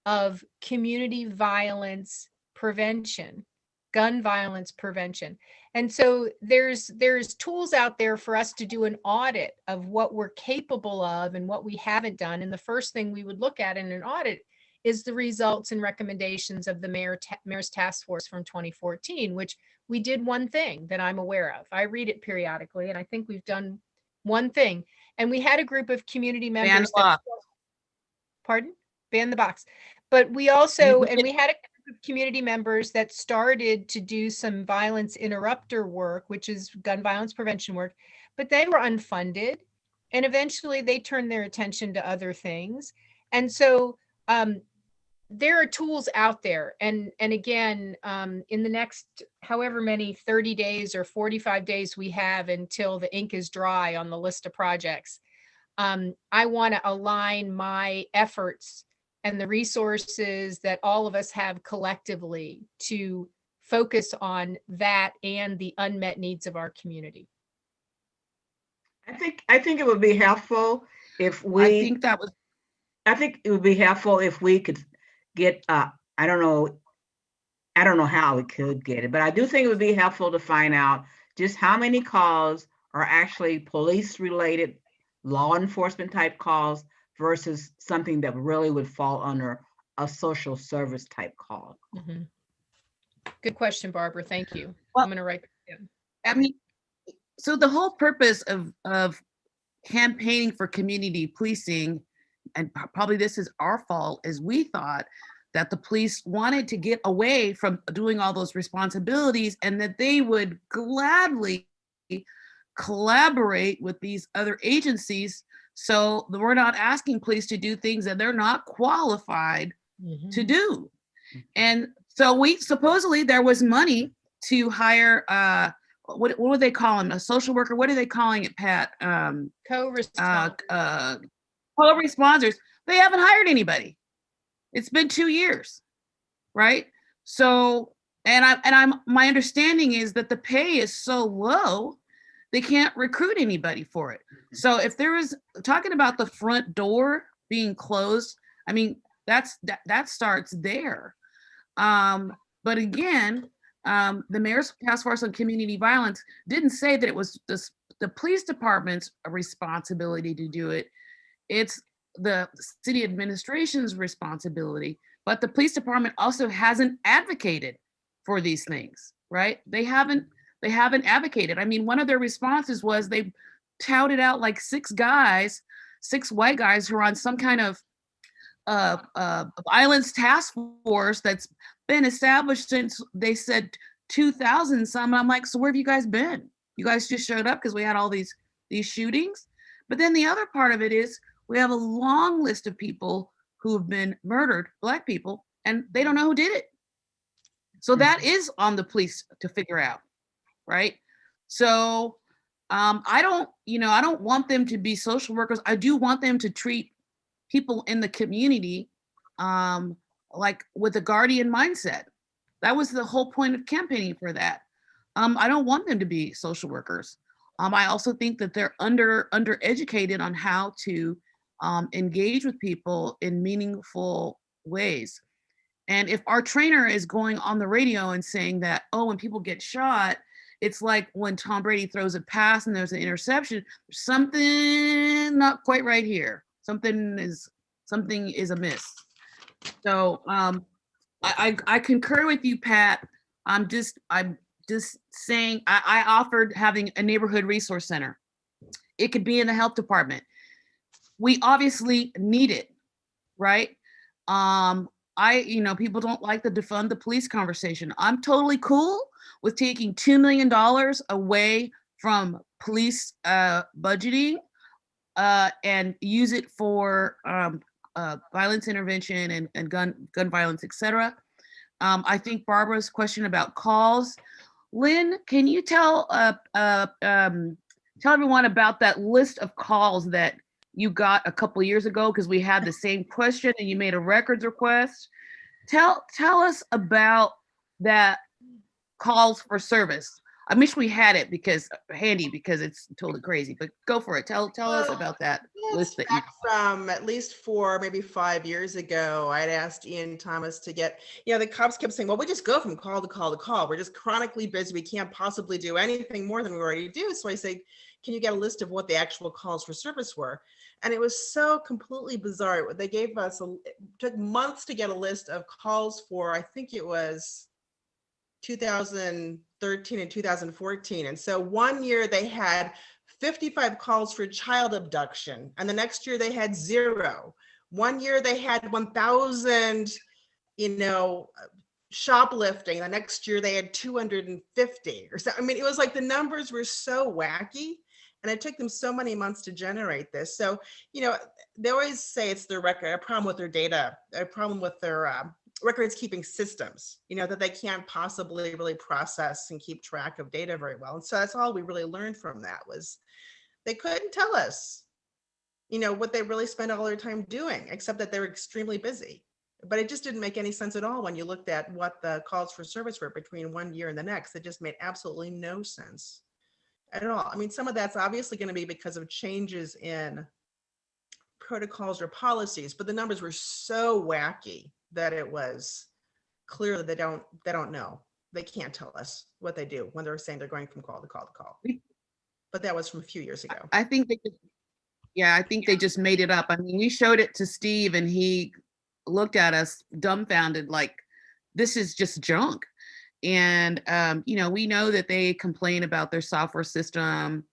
of community violence prevention, gun violence prevention. And so there's tools out there for us to do an audit of what we're capable of and what we haven't done. And the first thing we would look at in an audit is the results and recommendations of the mayor's task force from 2014, which we did one thing that I'm aware of. I read it periodically, and I think we've done one thing. And we had a group of community members that, pardon? Ban the box. But we also, and we had a group of community members that started to do some violence interrupter work, which is gun violence prevention work, but they were unfunded. And eventually they turned their attention to other things. And so there are tools out there. And again, in the next however many 30 days or 45 days we have until the ink is dry on the list of projects, I want to align my efforts and the resources that all of us have collectively to focus on that and the unmet needs of our community. I think it would be helpful if we. I think it would be helpful if we could get. I don't know how we could get it, but I do think it would be helpful to find out just how many calls are actually police-related, law enforcement type calls versus something that really would fall under a social service type call. Mm-hmm. Good question, Barbara. Thank you. Well, I'm going to write that down. I mean, so the whole purpose of campaigning for community policing, and probably this is our fault, is we thought that the police wanted to get away from doing all those responsibilities and that they would gladly collaborate with these other agencies. So we're not asking police to do things that they're not qualified to do. And so we supposedly there was money to hire what would they call him? A social worker? What are they calling it, Pat? Co-responders. They haven't hired anybody. It's been 2 years, right? So, my understanding is that the pay is so low, they can't recruit anybody for it. So if there is talking about the front door being closed, I mean, that starts there. But again, the mayor's task force on community violence didn't say that it was the police department's responsibility to do it. It's the city administration's responsibility, but the police department also hasn't advocated for these things, right? They haven't advocated. I mean, one of their responses was they touted out like 6 white guys who are on some kind of violence task force that's been established since, they said, 2,000 some. I'm like, so where have you guys been? You guys just showed up because we had all these shootings. But then the other part of it is we have a long list of people who have been murdered, Black people, and they don't know who did it. So that is on the police to figure out, right? So I don't want them to be social workers. I do want them to treat people in the community like with a guardian mindset. That was the whole point of campaigning for that. I don't want them to be social workers. I also think that they're undereducated on how to engage with people in meaningful ways. And if our trainer is going on the radio and saying that, oh, when people get shot, it's like when Tom Brady throws a pass and there's an interception, there's something not quite right here. Something is amiss. So I concur with you, Pat. I'm just saying I offered having a neighborhood resource center. It could be in the health department. We obviously need it, right? People don't like the defund the police conversation. I'm totally cool with taking $2 million away from police budgeting and use it for violence intervention and gun violence, etc. I think Barbara's question about calls. Lynn, can you tell everyone about that list of calls that you got a couple of years ago, because we had the same question and you made a records request? Tell us about that calls for service. I wish we had it because it's totally crazy, but go for it. Tell us about that list that you from at least 4, maybe 5 years ago. I'd asked Ian Thomas to get, the cops kept saying, well, we just go from call to call to call. We're just chronically busy. We can't possibly do anything more than we already do. So I say, can you get a list of what the actual calls for service were? And it was so completely bizarre. They gave us, it took months to get a list of calls for, I think it was 2013 and 2014. And so one year they had 55 calls for child abduction, and the next year they had 0. One year they had 1,000, shoplifting. The next year they had 250 or so. I mean, it was like the numbers were so wacky, and it took them so many months to generate this. So, they always say it's their record, a problem with their data, a problem with their records keeping systems, that they can't possibly really process and keep track of data very well. And so that's all we really learned from that was they couldn't tell us, what they really spend all their time doing, except that they're extremely busy. But it just didn't make any sense at all when you looked at what the calls for service were between one year and the next. It just made absolutely no sense at all. I mean, some of that's obviously going to be because of changes in protocols or policies, but the numbers were so wacky that it was clear that they don't know. They can't tell us what they do when they're saying they're going from call to call to call. But that was from a few years ago. I think they just made it up. I mean, we showed it to Steve and he looked at us dumbfounded, like, this is just junk. And, we know that they complain about their software system.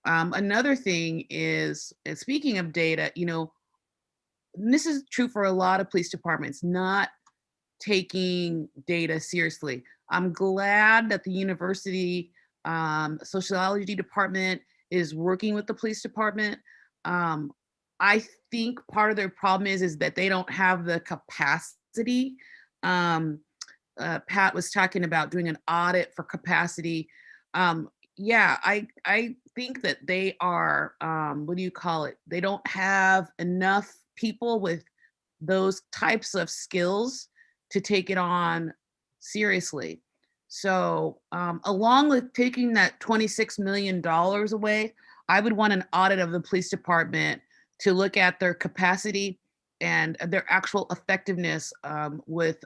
Another thing is, speaking of data, and this is true for a lot of police departments, not taking data seriously. I'm glad that the university sociology department is working with the police department. I think part of their problem is that they don't have the capacity. Pat was talking about doing an audit for capacity. I think that they are, they don't have enough people with those types of skills to take it on seriously. So along with taking that $26 million away, I would want an audit of the police department to look at their capacity and their actual effectiveness with,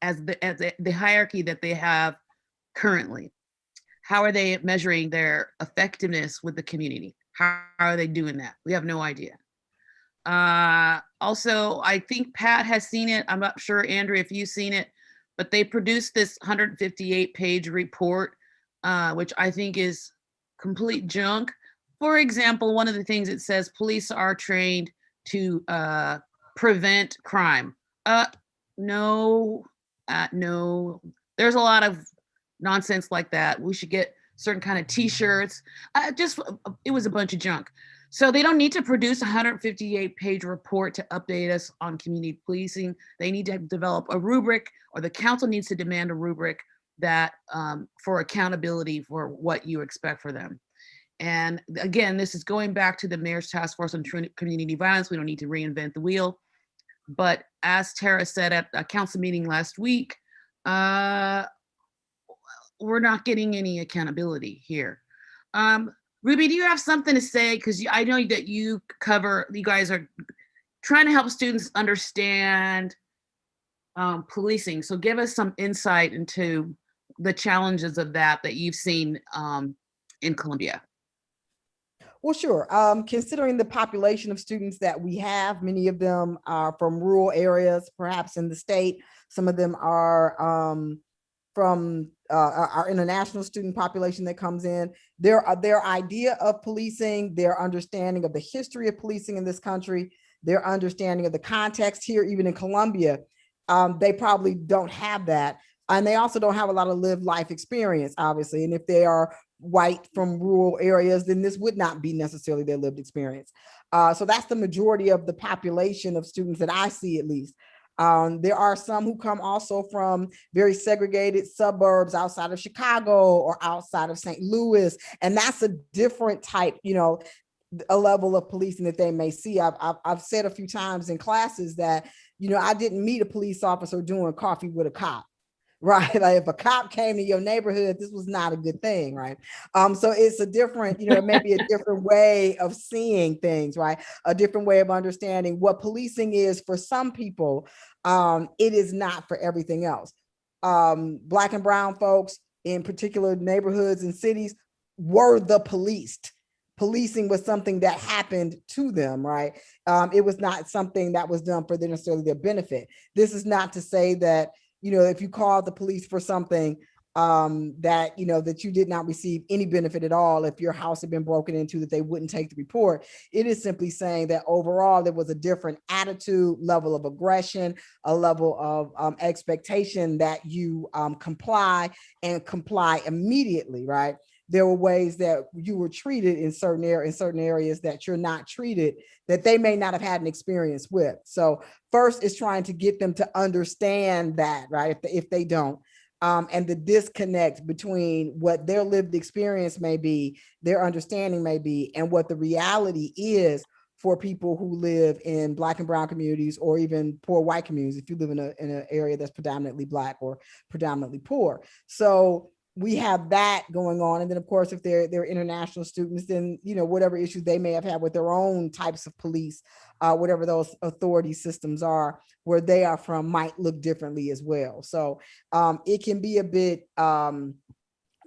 as the hierarchy that they have currently. How are they measuring their effectiveness with the community? How are they doing that? We have no idea. Also, I think Pat has seen it. I'm not sure, Andrea, if you've seen it, but they produced this 158-page report, which I think is complete junk. For example, one of the things it says, police are trained to prevent crime. No, there's a lot of nonsense like that. We should get certain kind of t-shirts. It was a bunch of junk. So they don't need to produce a 158-page report to update us on community policing. They need to develop a rubric, or the council needs to demand a rubric that for accountability for what you expect for them. And again, this is going back to the Mayor's Task Force on Community Violence. We don't need to reinvent the wheel. But as Tara said at a council meeting last week, we're not getting any accountability here. Ruby, do you have something to say? Because I know that you guys are trying to help students understand policing. So give us some insight into the challenges of that you've seen in Columbia. Well, sure. Considering the population of students that we have, many of them are from rural areas, perhaps in the state. Some of them are from our international student population that comes in. Their idea of policing, their understanding of the history of policing in this country, their understanding of the context here, even in Columbia, they probably don't have that. And they also don't have a lot of lived life experience, obviously. And if they are white from rural areas, then this would not be necessarily their lived experience. So that's the majority of the population of students that I see, at least. There are some who come also from very segregated suburbs outside of Chicago or outside of St. Louis. And that's a different type, a level of policing that they may see. I've said a few times in classes that, I didn't meet a police officer doing coffee with a cop. Right. Like if a cop came to your neighborhood, this was not a good thing. Right. So it's a different, it may be a different way of seeing things, right? A different way of understanding what policing is for some people. It is not for everything else. Black and brown folks in particular neighborhoods and cities were the policed. Policing was something that happened to them, right? It was not something that was done for necessarily their benefit. This is not to say that, if you called the police for something that you did not receive any benefit at all, if your house had been broken into, that they wouldn't take the report. It is simply saying that overall there was a different attitude, level of aggression, a level of expectation that you comply immediately, right? There were ways that you were treated in certain areas that you're not treated, that they may not have had an experience with. So first is trying to get them to understand that, right? If they don't, and the disconnect between what their lived experience may be, their understanding may be, and what the reality is for people who live in Black and brown communities, or even poor white communities, if you live in an area that's predominantly Black or predominantly poor. So we have that going on. And then of course, if they're international students, then, whatever issues they may have had with their own types of police, whatever those authority systems are, where they are from might look differently as well. So it can be a bit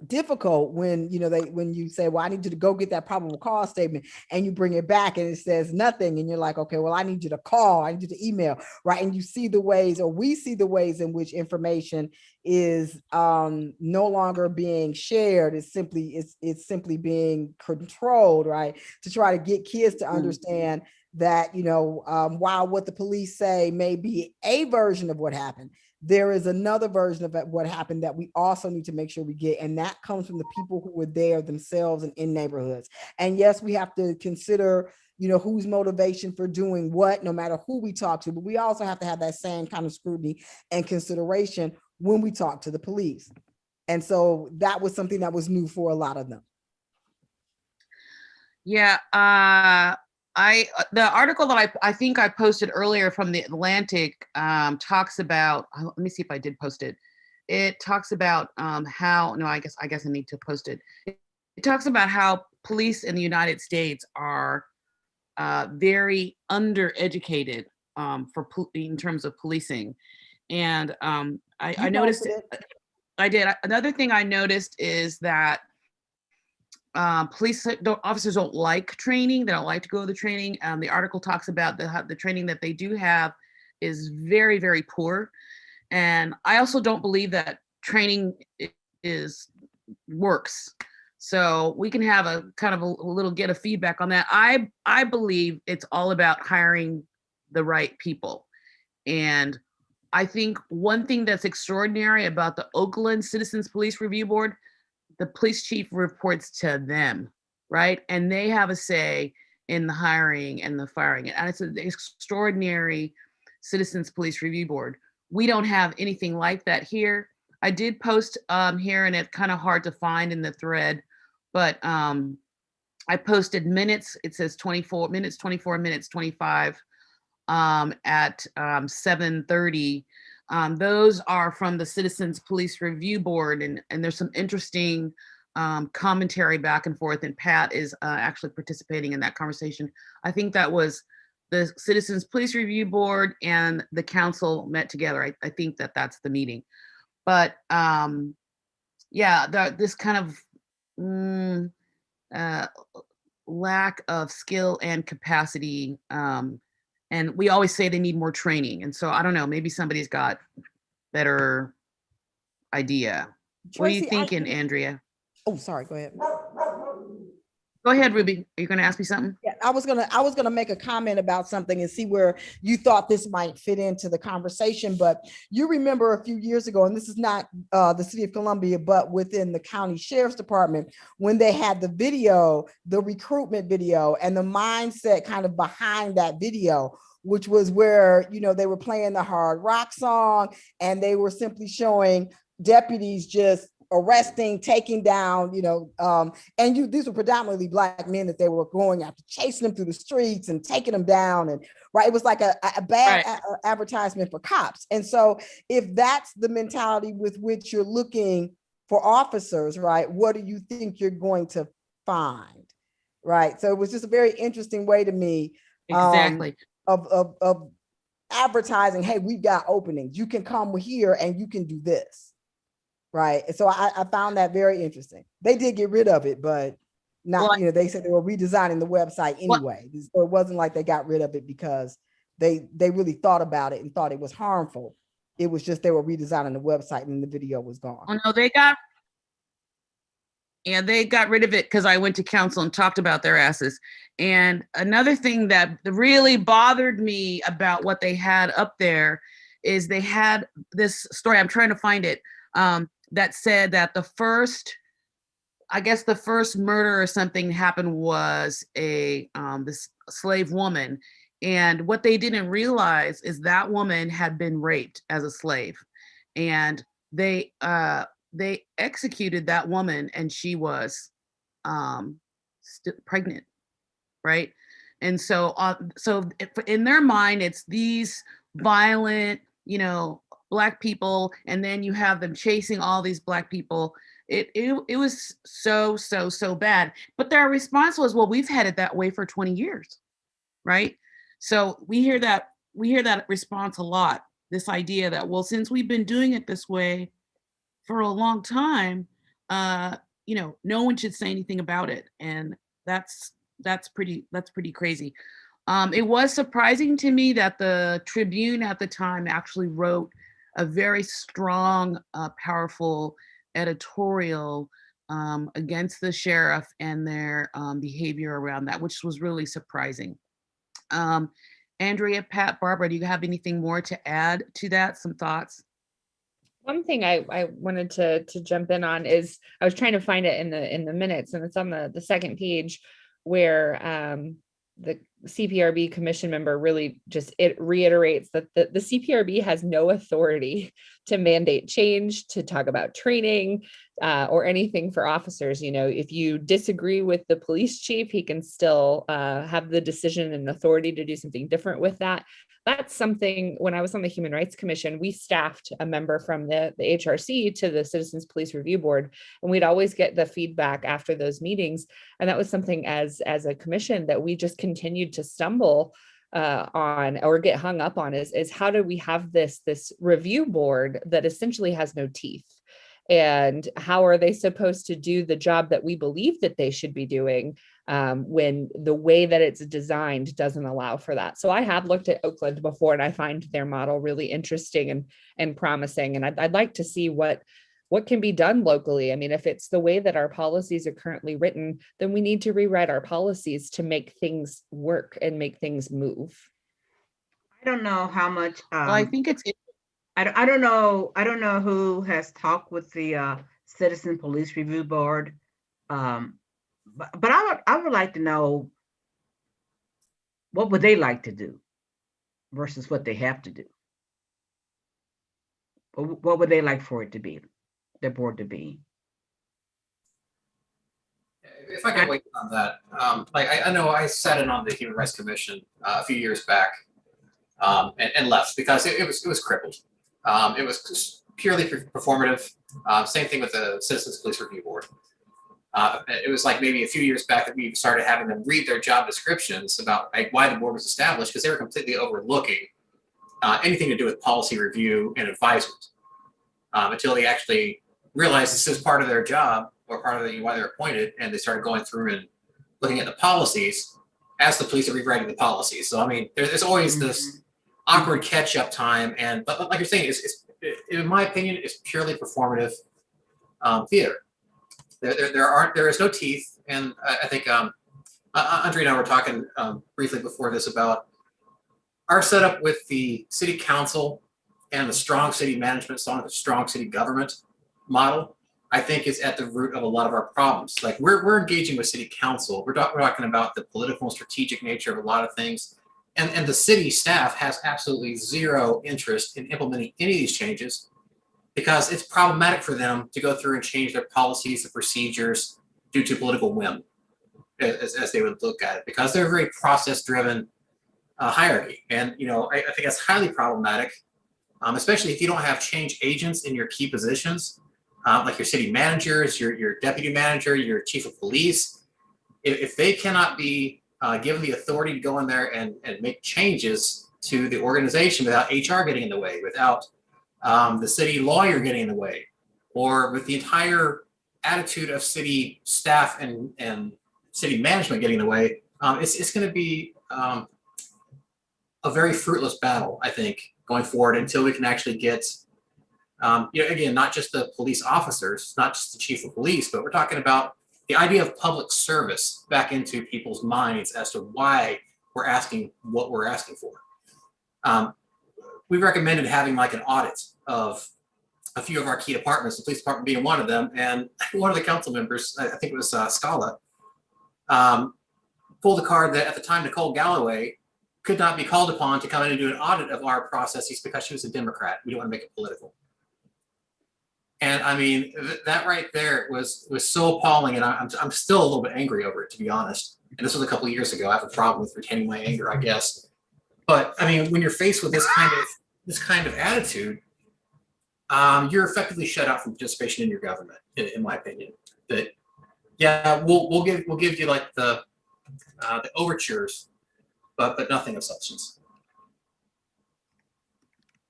difficult when when you say, well, I need you to go get that probable cause statement, and you bring it back and it says nothing, and you're like, okay, well, I need you to call, I need you to email, right? And you see the ways, or we see the ways in which information is no longer being shared. It's simply being controlled, right? To try to get kids to understand that while what the police say may be a version of what happened, there is another version of what happened that we also need to make sure we get. And that comes from the people who were there themselves and in neighborhoods. And yes, we have to consider, whose motivation for doing what, no matter who we talk to, but we also have to have that same kind of scrutiny and consideration when we talk to the police. And so that was something that was new for a lot of them. Yeah. The article that I think I posted earlier from the Atlantic talks about, let me see if I did post it. It talks about how, no, I guess I need to post it. It talks about how police in the United States are very undereducated in terms of policing. And I noticed, I did. Another thing I noticed is that police officers don't like training. They don't like to go to the training. The article talks about the training that they do have is very, very poor. And I also don't believe that training works. So we can have a kind of a little get a feedback on that. I believe it's all about hiring the right people. And I think one thing that's extraordinary about the Oakland Citizens Police Review Board, the police chief reports to them, right? And they have a say in the hiring and the firing. And it's an extraordinary Citizens Police Review Board. We don't have anything like that here. I did post here, and it's kind of hard to find in the thread, but I posted minutes. It says 24 minutes, 24 minutes, 25 at 7:30. Those are from the Citizens Police Review Board, and there's some interesting commentary back and forth, and Pat is actually participating in that conversation. I think that was the Citizens Police Review Board and the council met together. I think that that's the meeting. But yeah, this kind of lack of skill and capacity, and we always say they need more training. And so I don't know, maybe somebody's got better idea. What are you Tracy, thinking, Andrea? Oh, sorry, go ahead. Go ahead, Ruby. Are you going to ask me something? Yeah, I was gonna make a comment about something and see where you thought this might fit into the conversation. But you remember a few years ago, and this is not the city of Columbia, but within the county sheriff's department, when they had the video, the recruitment video, and the mindset kind of behind that video, which was where, you know, they were playing the hard rock song and they were simply showing deputies just arresting, taking down, you know, and these were predominantly Black men that they were going after, chasing them through the streets and taking them down. And right, it was like a bad advertisement for cops. And so if that's the mentality with which you're looking for officers, right, what do you think you're going to find? Right. So it was just a very interesting way to me Exactly. Of advertising, hey, we've got openings. You can come here and you can do this. Right. So I found that very interesting. They did get rid of it, but not, Well, you know, they said they were redesigning the website anyway. So it wasn't like they got rid of it because they really thought about it and thought it was harmful. It was just they were redesigning the website and the video was gone. oh no, they got rid of it because I went to council and talked about their asses. And another thing that really bothered me about what they had up there is they had this story, I'm trying to find it, that said that the first murder or something happened was this slave woman. And what they didn't realize is that woman had been raped as a slave. And they executed that woman and she was pregnant, right? And so in their mind, it's these violent, you know, Black people, and then you have them chasing all these Black people. It was so bad. But their response was, well, we've had it that way for 20 years, right? So we hear that response a lot, this idea that, well, since we've been doing it this way for a long time, you know, no one should say anything about it. And that's pretty crazy. It was surprising to me that the Tribune at the time actually wrote a very strong, powerful editorial against the sheriff and their behavior around that, which was really surprising. Andrea, Pat, Barbara, do you have anything more to add to that? Some thoughts? One thing I wanted to jump in on is I was trying to find it in the minutes, and it's on the second page where the CPRB commission member really it reiterates that the CPRB has no authority to mandate change, to talk about training, or anything for officers. You know, if you disagree with the police chief, he can still have the decision and authority to do something different with that. That's something, when I was on the Human Rights Commission, we staffed a member from the HRC to the Citizens Police Review Board, and we'd always get the feedback after those meetings. And that was something as a commission that we just continued to stumble on or get hung up on is how do we have this review board that essentially has no teeth? And how are they supposed to do the job that we believe that they should be doing when the way that it's designed doesn't allow for that? So I have looked at Oakland before, and I find their model really interesting and promising. And I'd like to see what can be done locally. I mean, if it's the way that our policies are currently written, then we need to rewrite our policies to make things work and make things move. I don't know how much. Well, I think it's I don't know who has talked with the Citizen Police Review Board. But I would like to know what would they like to do versus what they have to do. What would they like for it to be, their board to be? If I can wait on that, like I know I sat in on the Human Rights Commission a few years back, and left because it was crippled. It was just purely performative. Same thing with the Citizens Police Review Board. It was like maybe a few years back that we started having them read their job descriptions about like why the board was established, because they were completely overlooking anything to do with policy review and advisement until they actually realized this is part of their job or part of why they're appointed, and they started going through and looking at the policies as the police are rewriting the policies. So I mean, there's always this awkward catch-up time, but like you're saying, it's in my opinion, it's purely performative theater. There is no teeth, and I think Andre and I were talking briefly before this about our setup with the city council and the strong city management, strong city government model. I think is at the root of a lot of our problems. Like we're engaging with city council. We're talking about the political and strategic nature of a lot of things, and the city staff has absolutely zero interest in implementing any of these changes, because it's problematic for them to go through and change their policies and procedures due to political whim, as they would look at it, because they're a very process-driven hierarchy. And I think that's highly problematic, especially if you don't have change agents in your key positions, like your city managers, your deputy manager, your chief of police. If they cannot be given the authority to go in there and make changes to the organization without HR getting in the way, without the city lawyer getting in the way, or with the entire attitude of city staff and city management getting in the way, it's going to be a very fruitless battle, I think, going forward until we can actually get, again, not just the police officers, not just the chief of police, but we're talking about the idea of public service back into people's minds as to why we're asking what we're asking for. We recommended having like an audit of a few of our key departments, the police department being one of them, and one of the council members, I think it was Scala, pulled the card that at the time Nicole Galloway could not be called upon to come in and do an audit of our processes because she was a Democrat. We don't want to make it political. And I mean, that right there was so appalling, and I'm still a little bit angry over it, to be honest. And this was a couple of years ago. I have a problem with retaining my anger, I guess. But I mean, when you're faced with this kind of attitude, you're effectively shut out from participation in your government, in my opinion. That yeah, we'll give you like the overtures, but nothing of substance.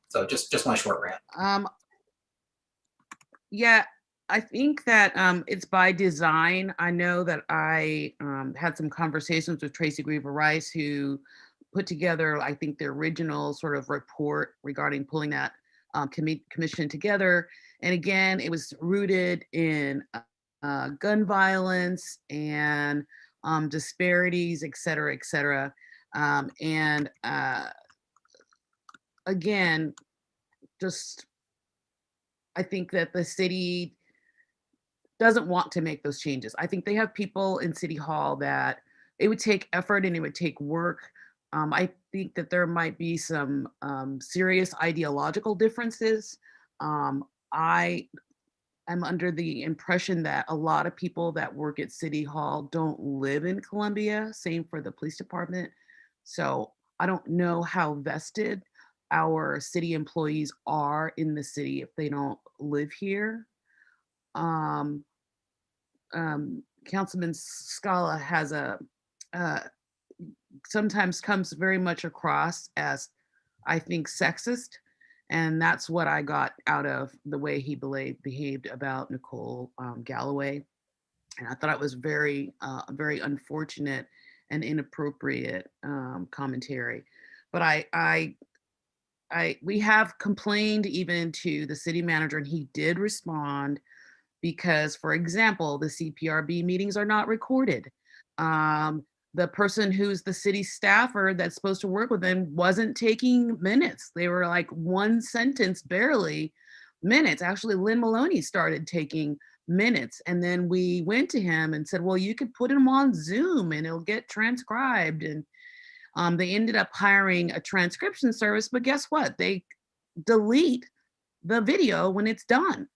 So just my short rant. Yeah, I think that it's by design. I know that I had some conversations with Tracy Griever Rice, who put together, I think, the original sort of report regarding pulling that commission together. And again, it was rooted in gun violence and disparities, et cetera, et cetera. Again, just I think that the city doesn't want to make those changes. I think they have people in City Hall that it would take effort and it would take work. I think that there might be some serious ideological differences. I am under the impression that a lot of people that work at City Hall don't live in Columbia, same for the police department. So I don't know how vested our city employees are in the city if they don't live here. Councilman Scala has sometimes comes very much across as, I think, sexist. And that's what I got out of the way he behaved about Nicole Galloway. And I thought it was very unfortunate and inappropriate commentary. But we have complained even to the city manager, and he did respond because, for example, the CPRB meetings are not recorded. the person who's the city staffer that's supposed to work with them wasn't taking minutes. They were like one sentence, barely minutes. Actually, Lynn Maloney started taking minutes. And then we went to him and said, well, you could put him on Zoom and it'll get transcribed. And they ended up hiring a transcription service, but guess what? They delete the video when it's done.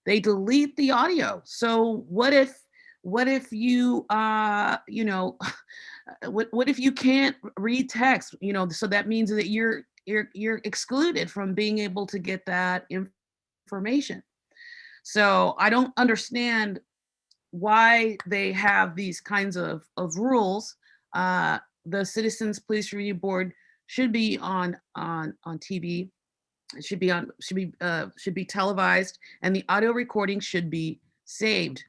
They delete the audio. So what if you you know, what if you can't read text? You know, so that means that you're excluded from being able to get that information. So I don't understand why they have these kinds of rules. The Citizens Police Review Board should be on TV. It should be televised, and the audio recording should be saved.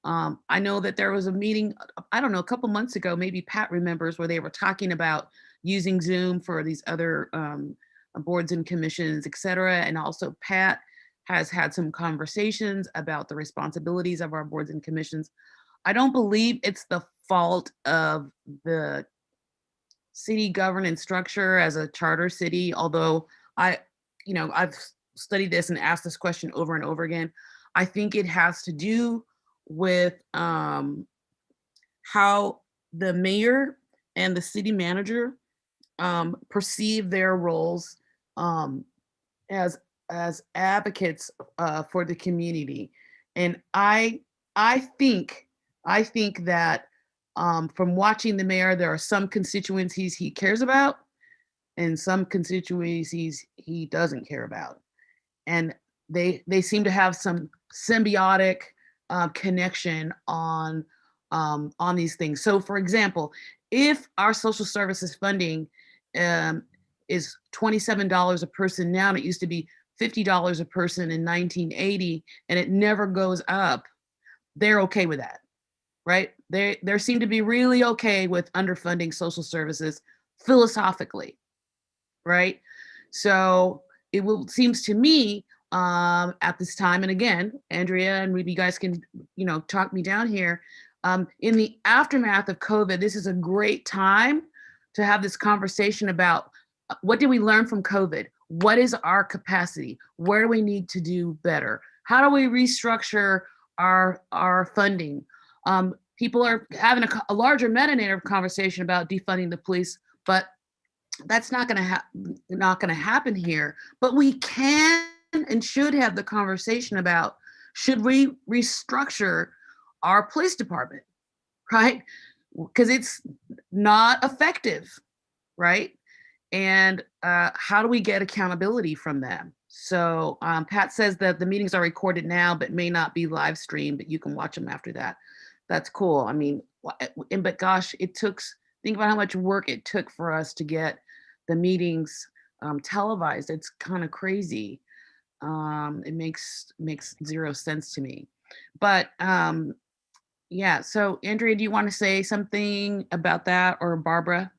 I know that there was a meeting, I don't know, a couple months ago, maybe Pat remembers, where they were talking about using Zoom for these other boards and commissions, et cetera. And also Pat has had some conversations about the responsibilities of our boards and commissions. I don't believe it's the fault of the city governance structure as a charter city, although I've studied this and asked this question over and over again. I think it has to do with how the mayor and the city manager perceive their roles as advocates for the community. And I think that from watching the mayor, there are some constituencies he cares about and some constituencies he doesn't care about. And they seem to have some symbiotic connection on these things. So for example, if our social services funding is $27 a person now, and it used to be $50 a person in 1980, and it never goes up, they're okay with that, right? They seem to be really okay with underfunding social services philosophically, right? So it seems to me at this time, and again, Andrea and maybe you guys can, talk me down here. In the aftermath of COVID, this is a great time to have this conversation about what did we learn from COVID? What is our capacity? Where do we need to do better? How do we restructure our funding? People are having a larger meta-narrative conversation about defunding the police, but that's not going to happen here. But we can and should have the conversation about, should we restructure our police department, right? Because it's not effective, right? And how do we get accountability from them? So Pat says that the meetings are recorded now, but may not be live streamed, but you can watch them after that. That's cool. I mean, but gosh, think about how much work it took for us to get the meetings televised. It's kind of crazy. It makes zero sense to me. But yeah, so Andrea, do you want to say something about that, or Barbara?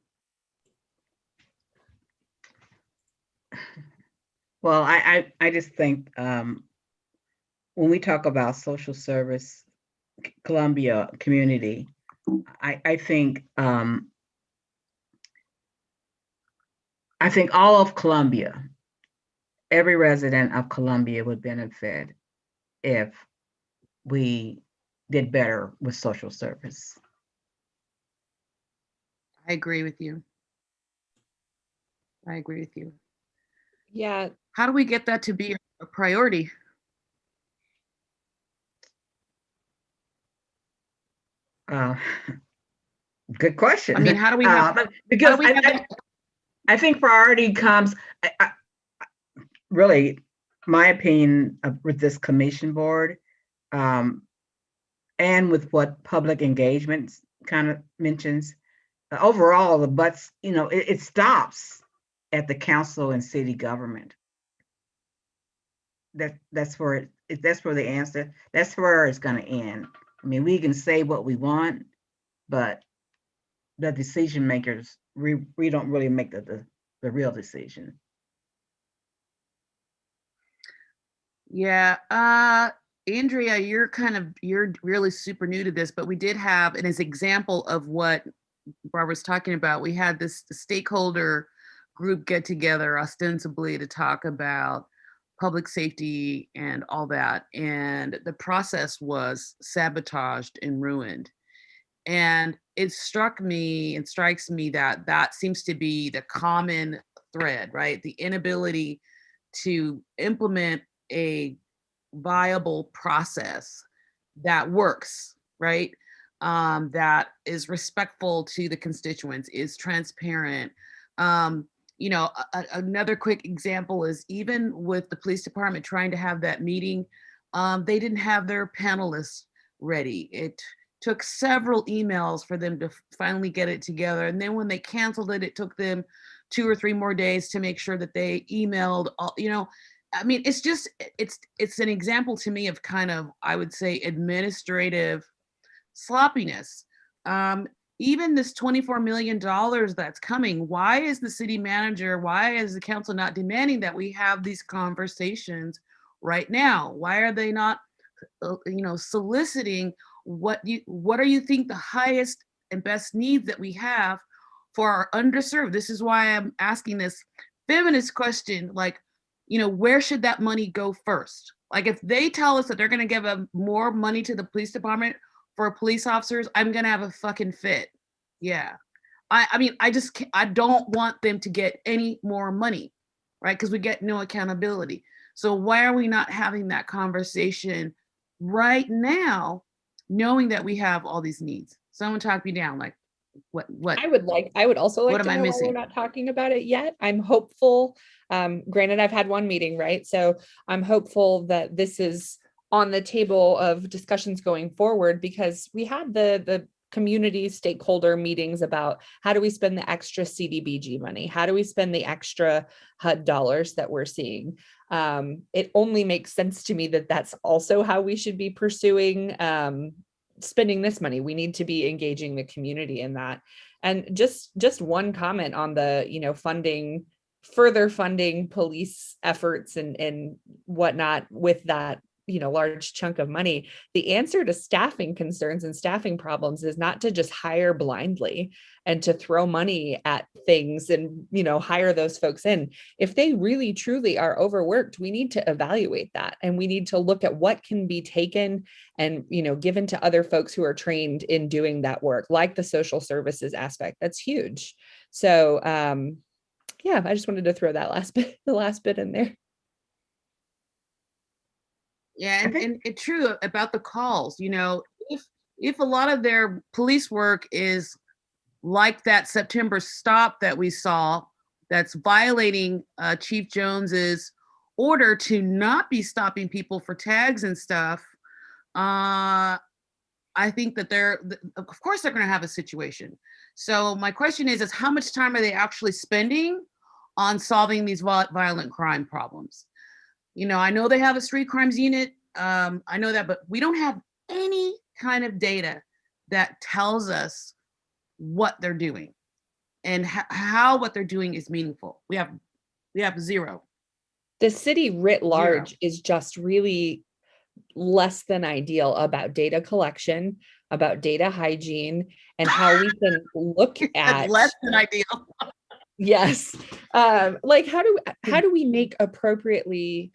Well, I just think when we talk about social service, Columbia community, I think all of Columbia, every resident of Columbia would benefit if we did better with social service. I agree with you. Yeah. How do we get that to be a priority? Good question. I mean, how do we have? Because I think priority comes. Really, my opinion with this commission board, and with what public engagement kind of mentions, overall the butts, it stops at the council and city government. That's where the answer. That's where it's going to end. I mean, we can say what we want, but the decision makers, we don't really make the real decision. Yeah, Andrea, you're really super new to this, but we did have an example of what Barbara's talking about, we had this stakeholder group get together ostensibly to talk about public safety and all that. And the process was sabotaged and ruined. And it struck me and strikes me that that seems to be the common thread, right? The inability to implement a viable process that works, right? That is respectful to the constituents, is transparent. Another quick example is even with the police department trying to have that meeting, they didn't have their panelists ready. It took several emails for them to finally get it together. And then when they canceled it, it took them 2 or 3 more days to make sure that they emailed all, I mean, it's an example to me of kind of, I would say, administrative sloppiness. Even this $24 million that's coming, why is the city manager, why is the council not demanding that we have these conversations right now? Why are they not, soliciting what do you think the highest and best needs that we have for our underserved? This is why I'm asking this feminist question, like, where should that money go first? Like, if they tell us that they're going to give more money to the police department for police officers, I'm going to have a fucking fit. Yeah. I mean, I don't want them to get any more money, right? Because we get no accountability. So why are we not having that conversation right now, knowing that we have all these needs? Someone talk me down, like, what? I would also like What to am I know why missing? we're not talking about it yet. I'm hopeful. Granted, I've had one meeting, right? So I'm hopeful that this is on the table of discussions going forward, because we had the community stakeholder meetings about how do we spend the extra CDBG money? How do we spend the extra HUD dollars that we're seeing? It only makes sense to me that that's also how we should be pursuing spending this money. We need to be engaging the community in that. And just one comment on the, further funding police efforts and whatnot with that, large chunk of money. The answer to staffing concerns and staffing problems is not to just hire blindly and to throw money at things and, hire those folks in. If they really truly are overworked, we need to evaluate that, and we need to look at what can be taken and, given to other folks who are trained in doing that work, like the social services aspect. That's huge. So, yeah, I just wanted to throw that the last bit in there. Yeah, I think- and it's true about the calls, if a lot of their police work is like that September stop that we saw, that's violating Chief Jones's order to not be stopping people for tags and stuff, I think that of course they're going to have a situation. So my question is how much time are they actually spending on solving these violent crime problems? I know they have a street crimes unit. I know that, but we don't have any kind of data that tells us what they're doing and how what they're doing is meaningful. We have zero. The city writ large is just really less than ideal about data collection, about data hygiene, and how we can look at less than ideal. Yes. Like how do we make appropriately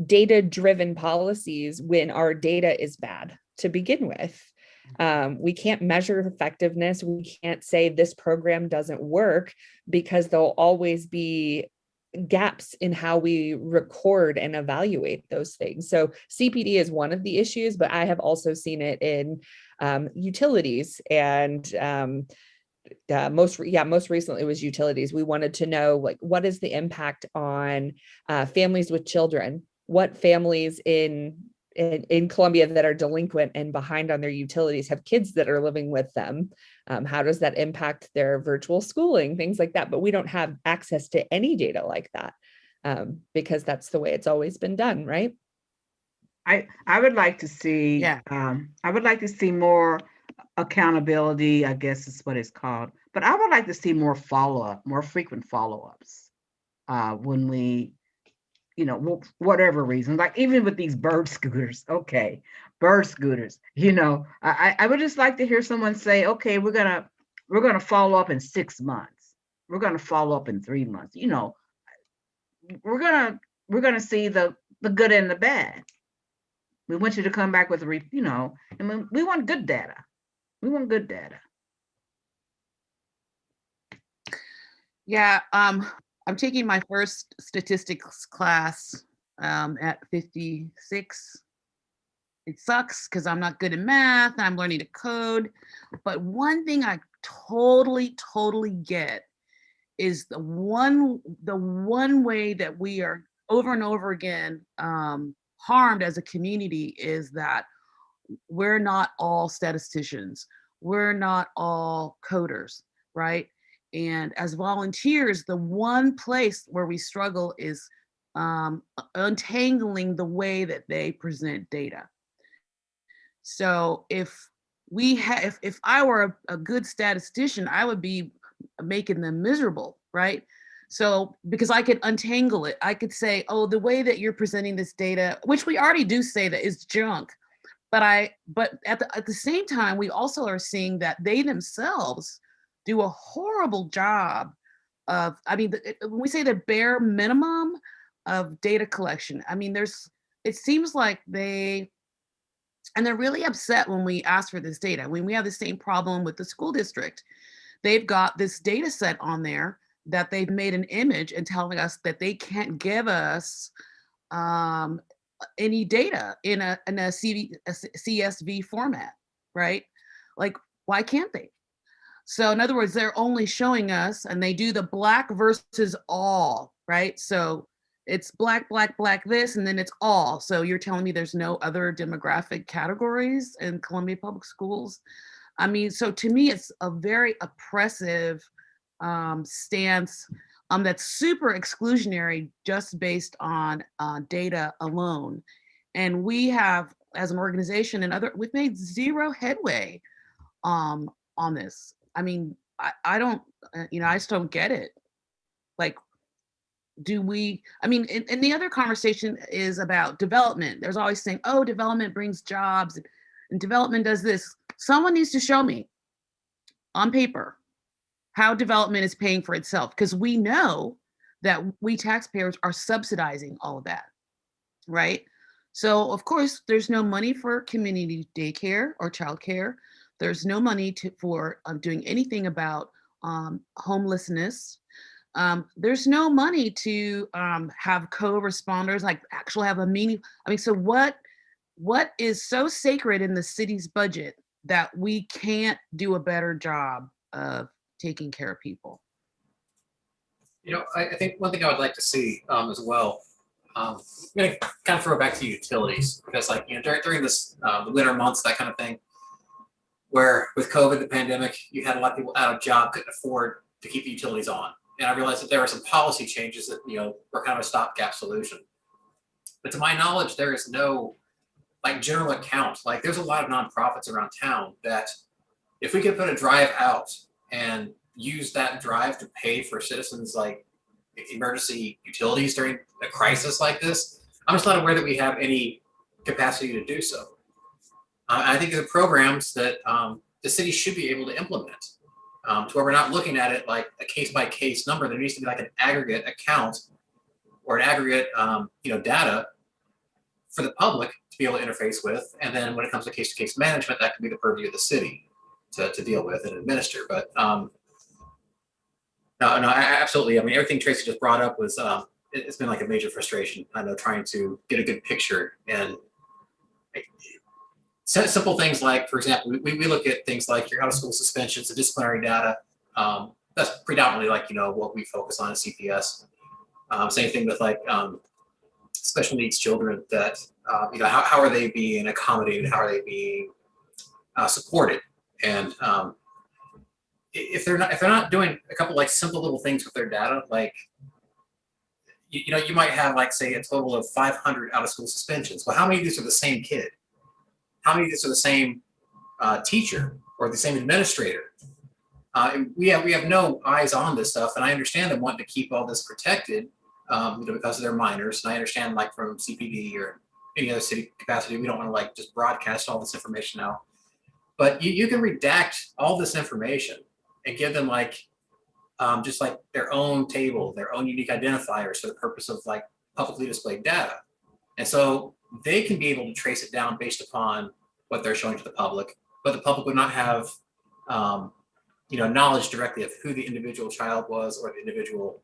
data-driven policies when our data is bad to begin with? We can't measure effectiveness. We can't say this program doesn't work because there'll always be gaps in how we record and evaluate those things. So CPD is one of the issues, but I have also seen it in utilities and most recently it was utilities. We wanted to know, like, what is the impact on families with children? What families in Columbia that are delinquent and behind on their utilities have kids that are living with them? How does that impact their virtual schooling, things like that? But we don't have access to any data like that because that's the way it's always been done, right? I would like to see, I would like to see more accountability, I guess is what it's called. But I would like to see more follow-up, more frequent follow-ups when we, whatever reason, like even with these bird scooters, bird scooters, I would just like to hear someone say, okay, we're we're going to follow up in 6 months. We're going to follow up in 3 months. You know, we're going to see the good and the bad. We want you to come back with you know, and we want good data. We want good data. Yeah, I'm taking my first statistics class at 56. It sucks because I'm not good at math and I'm learning to code. But one thing I totally get is the one way that we are over and over again harmed as a community is that we're not all statisticians. We're not all coders, right? And as volunteers, the one place where we struggle is untangling the way that they present data. So if I were a good statistician, I would be making them miserable, right? So because I could untangle it, I could say, oh, the way that you're presenting this data, which we already do say that is junk, but at the same time, we also are seeing that they themselves do a horrible job of, I mean, when we say the bare minimum of data collection, I mean, it seems like they're really upset when we ask for this data. When we have the same problem with the school district, they've got this data set on there that they've made an image and telling us that they can't give us any data in a CSV format, right? Like, why can't they? So in other words, they're only showing us, and they do the black versus all, right? So it's black, black, black this, and then it's all. So you're telling me there's no other demographic categories in Columbia Public Schools? I mean, so to me, it's a very oppressive stance that's super exclusionary just based on data alone. And we have, as an organization and we've made zero headway on this. I mean, I don't, I just don't get it. Like, and the other conversation is about development. There's always saying, oh, development brings jobs and development does this. Someone needs to show me on paper how development is paying for itself, because we know that we taxpayers are subsidizing all of that, right? So of course, there's no money for community daycare or childcare. There's no money for doing anything about homelessness. There's no money to have co-responders, like actually have a meaning. I mean, so what is so sacred in the city's budget that we can't do a better job of taking care of people? I think one thing I would like to see as well, I'm going to kind of throw it back to utilities, because during this the winter months, that kind of thing, where with COVID, the pandemic, you had a lot of people out of job, couldn't afford to keep the utilities on. And I realized that there were some policy changes that, were kind of a stopgap solution. But to my knowledge, there is no general account. There's a lot of nonprofits around town that if we could put a drive out and use that drive to pay for citizens emergency utilities during a crisis like this, I'm just not aware that we have any capacity to do so. I think there are programs that the city should be able to implement to where we're not looking at it like a case-by-case number. There needs to be an aggregate account or an aggregate data for the public to be able to interface with. And then when it comes to case-to-case management, that can be the purview of the city to deal with and administer. But no, absolutely. I mean, everything Tracy just brought up was, it's been a major frustration. I know, trying to get a good picture and simple things like, for example, we look at things like your out of school suspensions, the disciplinary data. That's predominantly what we focus on at CPS. Same thing with special needs children that, how are they being accommodated? How are they being supported? And if they're not doing a couple simple little things with their data, you might have say a total of 500 out of school suspensions. Well, how many of these are the same kid? How many of these are the same teacher or the same administrator? And we have no eyes on this stuff, and I understand them wanting to keep all this protected, because they're minors. And I understand from CPD or any other city capacity, we don't want to just broadcast all this information out. But you can redact all this information and give them like just like their own table, their own unique identifiers for the purpose of like publicly displayed data. And so they can be able to trace it down based upon what they're showing to the public, but the public would not have knowledge directly of who the individual child was or the individual,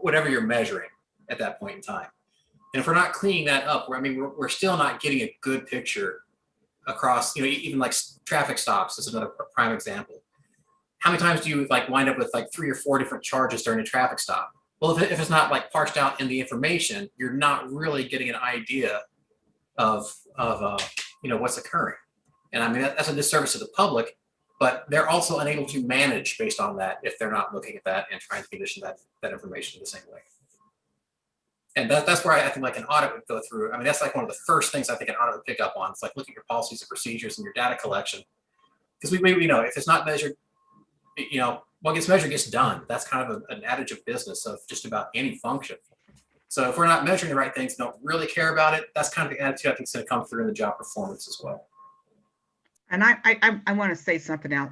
whatever you're measuring at that point in time. And if we're not cleaning that up, we're still not getting a good picture across, even like traffic stops is another prime example. How many times do you like wind up with like 3 or 4 different charges during a traffic stop? Well, if it's not like parsed out in the information, you're not really getting an idea of what's occurring. And I mean, that's a disservice to the public, but they're also unable to manage based on that if they're not looking at that and trying to condition that information the same way. And that's where I think like an audit would go through. I mean, that's like one of the first things I think an audit would pick up on. It's like look at your policies and procedures and your data collection. Because we know if it's not measured, what gets measured gets done. That's kind of an adage of business of just about any function. So if we're not measuring the right things, don't really care about it, that's kind of the attitude I think is going to come through in the job performance as well. And I want to say something else.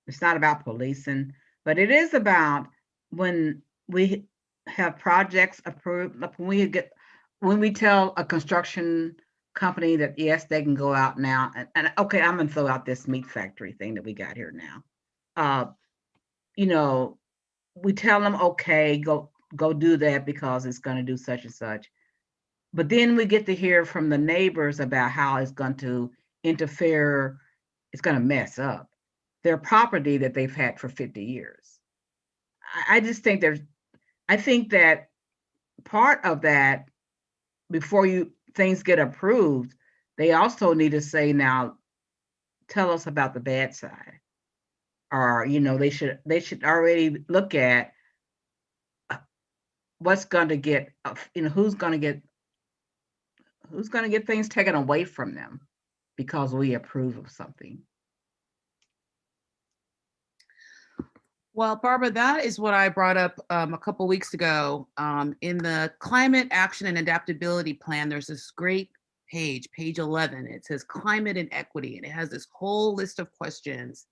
It's not about policing, but it is about when we have projects approved, like when we tell a construction company that yes, they can go out now and okay, I'm gonna throw out this meat factory thing that we got here now. We tell them, okay, go do that because it's gonna do such and such. But then we get to hear from the neighbors about how it's going to interfere, it's going to mess up their property that they've had for 50 years. I just think I think that part of that, before things get approved, they also need to say, now, tell us about the bad side. Or, they should already look at what's going to get, who's going to get things taken away from them because we approve of something. Well, Barbara, that is what I brought up a couple weeks ago. In the Climate Action and Adaptability Plan, there's this great page 11. It says climate and equity, and it has this whole list of questions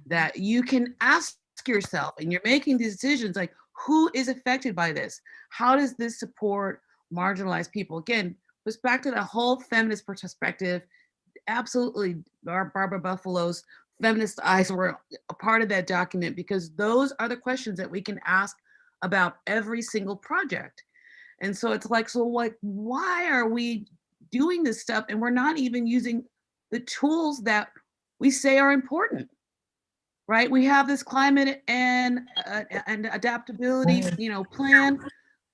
that you can ask yourself, and you're making these decisions like, who is affected by this? How does this support marginalized people? Again, goes back to the whole feminist perspective. Absolutely, Barbara Buffalo's feminist eyes were a part of that document, because those are the questions that we can ask about every single project. And so it's like, why are we doing this stuff and we're not even using the tools that we say are important, right? We have this climate and adaptability, plan.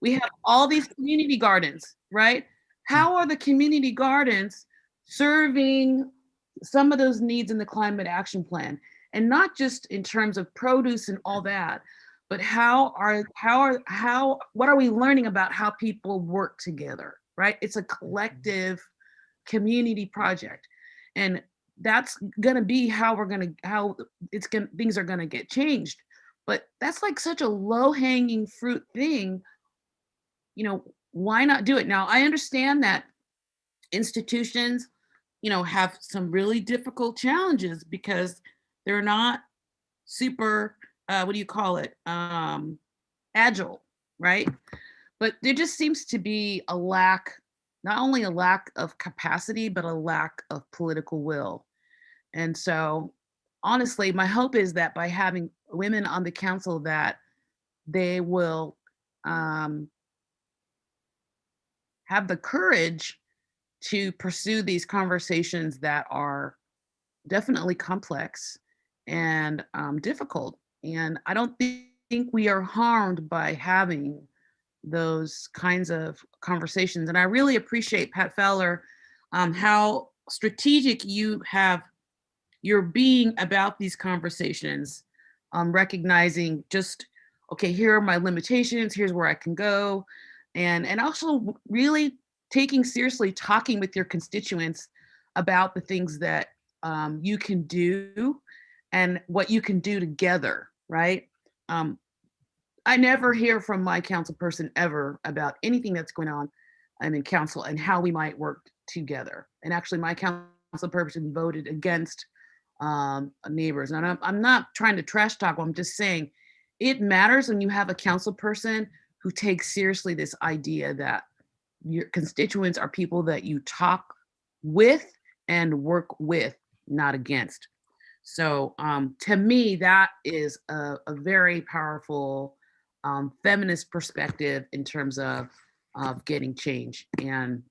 We have all these community gardens, right? How are the community gardens serving some of those needs in the climate action plan? And not just in terms of produce and all that, but what are we learning about how people work together, right? It's a collective community project. And that's gonna be things are gonna get changed. But that's like such a low-hanging fruit thing. Why not do it? Now, I understand that institutions, have some really difficult challenges because they're not super, agile, right? But there just seems to be not only a lack of capacity, but a lack of political will. And so, honestly, my hope is that by having women on the council, that they will have the courage to pursue these conversations that are definitely complex and difficult. And I don't think we are harmed by having those kinds of conversations. And I really appreciate, Pat Fowler, how strategic you're being about these conversations, recognizing just, okay, here are my limitations, here's where I can go. And also really taking seriously talking with your constituents about the things that you can do and what you can do together, right? I never hear from my council person ever about anything that's going on in council and how we might work together. And actually my council person voted against neighbors. And I'm not trying to trash talk. I'm just saying it matters when you have a council person who takes seriously this idea that your constituents are people that you talk with and work with, not against. So to me, that is a very powerful feminist perspective in terms of getting change. And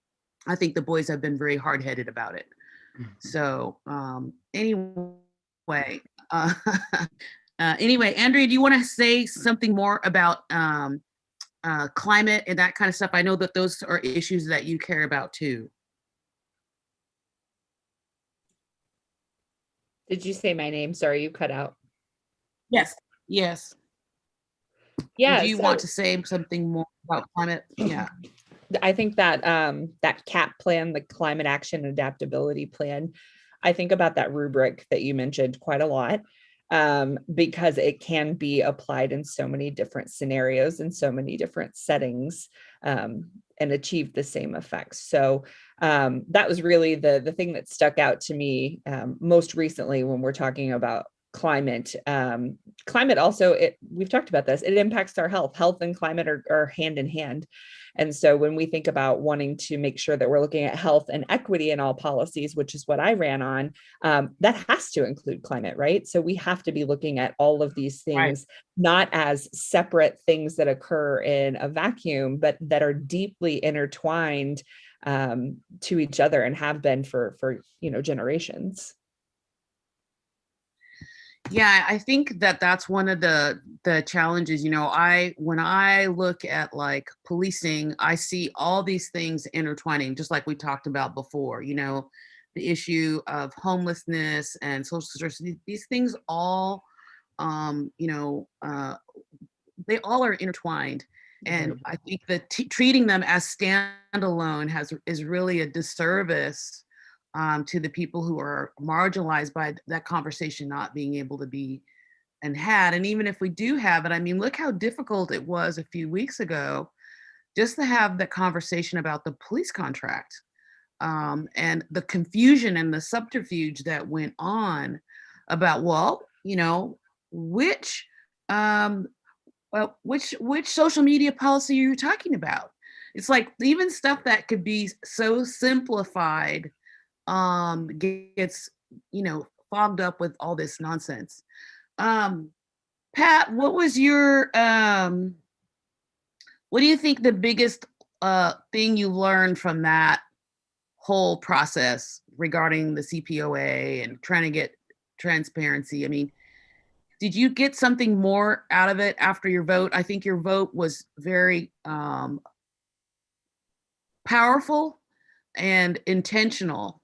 I think the boys have been very hard-headed about it. So anyway, anyway, Andrea, do you want to say something more about climate and that kind of stuff? I know that those are issues that you care about too. Did you say my name? Sorry, you cut out. Yes. Yes. Yeah. Do you want to say something more about climate? Yeah. I think that that CAP plan, the Climate Action Adaptability Plan, I think about that rubric that you mentioned quite a lot, because it can be applied in so many different scenarios and so many different settings, and achieve the same effects. So that was really the thing that stuck out to me most recently when we're talking about climate. Climate also, we've talked about this, it impacts our health. Health and climate are hand in hand. And so when we think about wanting to make sure that we're looking at health and equity in all policies, which is what I ran on, that has to include climate, right? So we have to be looking at all of these things, Right. not as separate things that occur in a vacuum, but that are deeply intertwined to each other and have been for generations. Yeah, I think that that's one of the challenges. When I look at like policing, I see all these things intertwining, just like we talked about before. The issue of homelessness and social services. These things all, they all are intertwined. And I think that treating them as standalone is really a disservice to the people who are marginalized by that conversation not being able to be and had. And even if we do have it, I mean, look how difficult it was a few weeks ago just to have the conversation about the police contract, and the confusion and the subterfuge that went on about, which which social media policy are you talking about? It's like even stuff that could be so simplified gets fogged up with all this nonsense. Pat, what was your what do you think the biggest thing you learned from that whole process regarding the CPOA and trying to get transparency? I mean, did you get something more out of it after your vote? I think your vote was very powerful and intentional,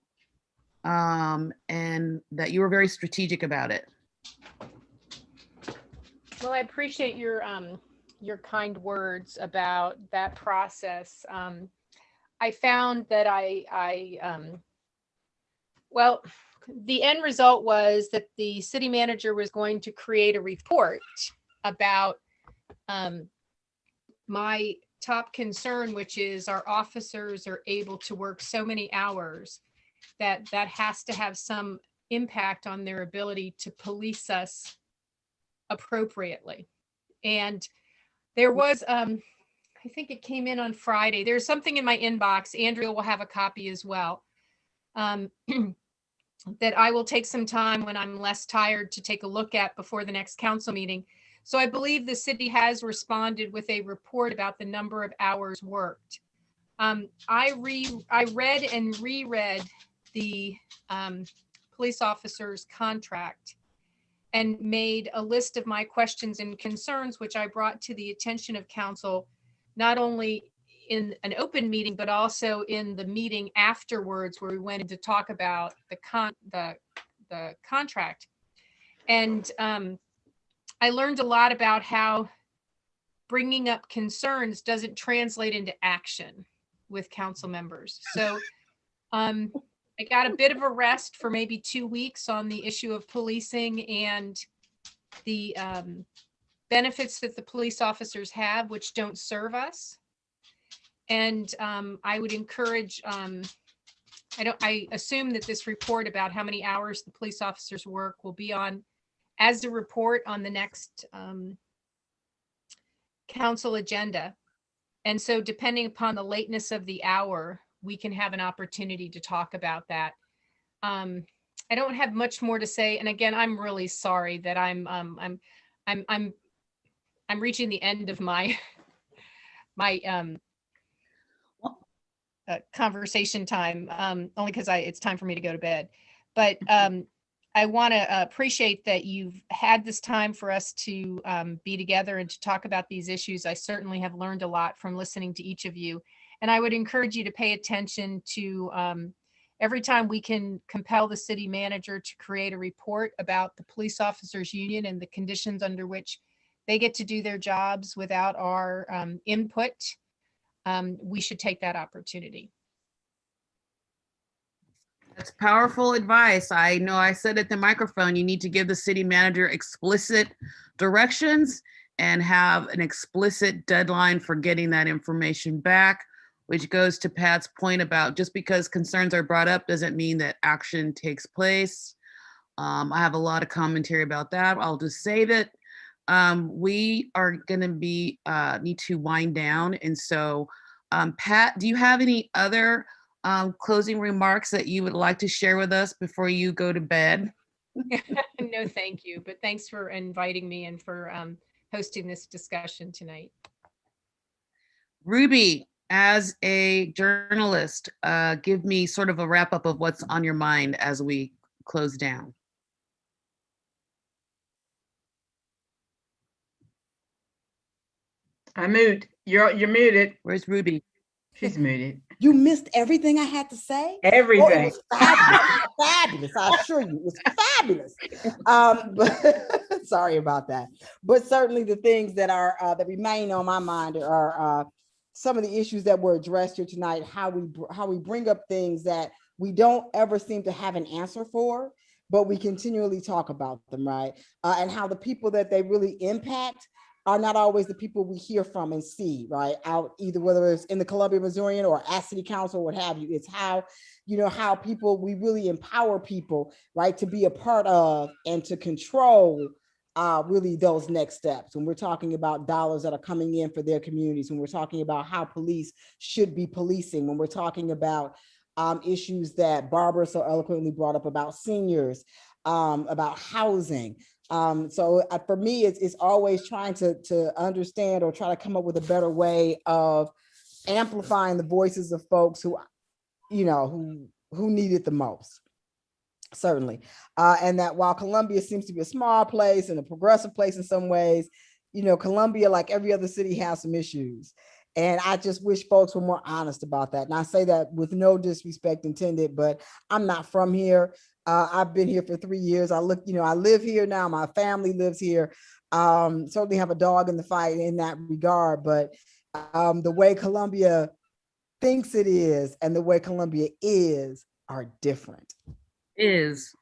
and that you were very strategic about it. Well, I appreciate your kind words about that process. I found that well, the end result was that the city manager was going to create a report about my top concern, which is our officers are able to work so many hours that has to have some impact on their ability to police us appropriately. And there was, I think it came in on Friday. There's something in my inbox. Andrea will have a copy as well. That I will take some time when I'm less tired to take a look at before the next council meeting. So I believe the city has responded with a report about the number of hours worked. I read and reread the police officer's contract and made a list of my questions and concerns, which I brought to the attention of council, not only in an open meeting, but also in the meeting afterwards, where we went in to talk about the contract. And I learned a lot about how bringing up concerns doesn't translate into action with council members. So I got a bit of a rest for maybe 2 weeks on the issue of policing and the benefits that the police officers have, which don't serve us. And I would encourage I assume that this report about how many hours the police officers work will be on as a report on the next council agenda. And so depending upon the lateness of the hour, we can have an opportunity to talk about that. I don't have much more to say. And again, I'm really sorry that I'm reaching the end of my conversation time, only because it's time for me to go to bed. But I want to appreciate that you've had this time for us to be together and to talk about these issues. I certainly have learned a lot from listening to each of you. And I would encourage you to pay attention to every time we can compel the city manager to create a report about the police officers union and the conditions under which they get to do their jobs without our input. We should take that opportunity. That's powerful advice. I know I said at the microphone, you need to give the city manager explicit directions and have an explicit deadline for getting that information back, which goes to Pat's point about just because concerns are brought up doesn't mean that action takes place. I have a lot of commentary about that. I'll just say that we are going to need to wind down. And so, Pat, do you have any other closing remarks that you would like to share with us before you go to bed? No, thank you. But thanks for inviting me and for hosting this discussion tonight. Ruby, as a journalist, give me sort of a wrap up of what's on your mind as we close down. I moved. You're muted. Where's Ruby? She's muted. You missed everything I had to say? Oh, it Everything. was fabulous. Fabulous. I assure you, it was fabulous. But sorry about that. But certainly the things that are that remain on my mind are some of the issues that were addressed here tonight. How we bring up things that we don't ever seem to have an answer for, but we continually talk about them, right? And how the people that they really impact are not always the people we hear from and see, right? Out either whether it's in the Columbia Missourian or at City Council, what have you. It's how, how we really empower people, right? To be a part of and to control really those next steps. When we're talking about dollars that are coming in for their communities, when we're talking about how police should be policing, when we're talking about issues that Barbara so eloquently brought up about seniors, about housing. So for me, it's always trying to understand or try to come up with a better way of amplifying the voices of folks who need it the most. Certainly. And that while Columbia seems to be a small place and a progressive place in some ways, Columbia, like every other city, has some issues. And I just wish folks were more honest about that. And I say that with no disrespect intended, but I'm not from here. I've been here for 3 years. I live here now. My family lives here. Certainly have a dog in the fight in that regard. But the way Columbia thinks it is and the way Columbia is are different. Is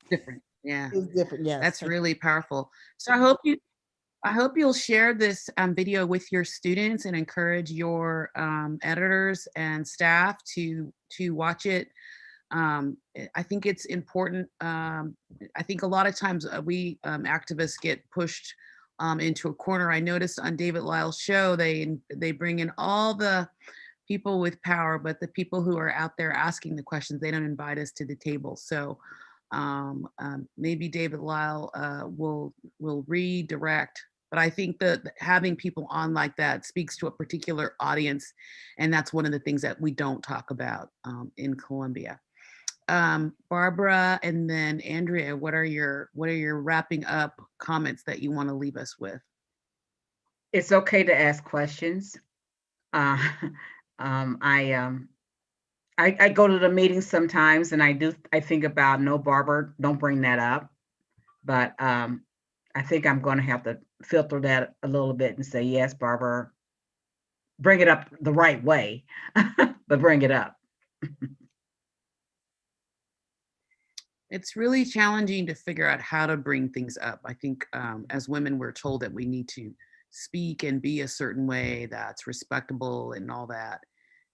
different. Yeah. Is different. Yes. That's really powerful. So I hope you'll share this video with your students and encourage your editors and staff to watch it. I think it's important. I think a lot of times we activists get pushed into a corner. I noticed on David Lyle's show, they bring in all the people with power, but the people who are out there asking the questions, they don't invite us to the table. So maybe David Lyle will redirect. But I think that having people on like that speaks to a particular audience, and that's one of the things that we don't talk about in Columbia. Barbara and then Andrea, what are your wrapping up comments that you want to leave us with? It's okay to ask questions. I go to the meetings sometimes and I think about, no, Barbara, don't bring that up. But I think I'm going to have to filter that a little bit and say, yes, Barbara, bring it up the right way, but bring it up. It's really challenging to figure out how to bring things up. I think as women, we're told that we need to speak and be a certain way that's respectable and all that.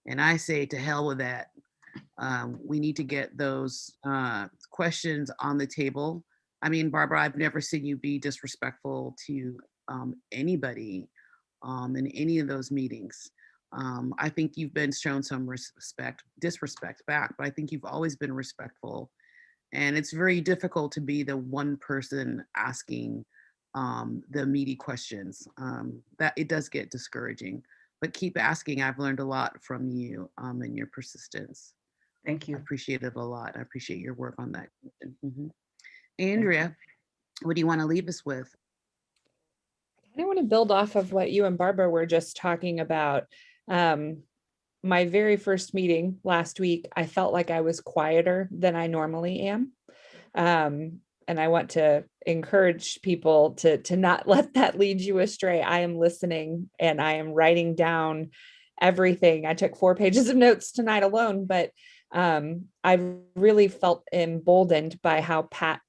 And I say, to hell with that. We need to get those questions on the table. I mean, Barbara, I've never seen you be disrespectful to anybody in any of those meetings. I think you've been shown some disrespect back, but I think you've always been respectful. And it's very difficult to be the one person asking the meaty questions. That it does get discouraging, but keep asking. I've learned a lot from you and your persistence. Thank I you. appreciate it a lot. I appreciate your work on that. Mhm. Andrea, what do you want to leave us with? I want to build off of what you and Barbara were just talking about. My very first meeting last week, I felt like I was quieter than I normally am. And I want to encourage people to not let that lead you astray. I am listening and I am writing down everything. I took 4 pages of notes tonight alone, but I've really felt emboldened by how Pat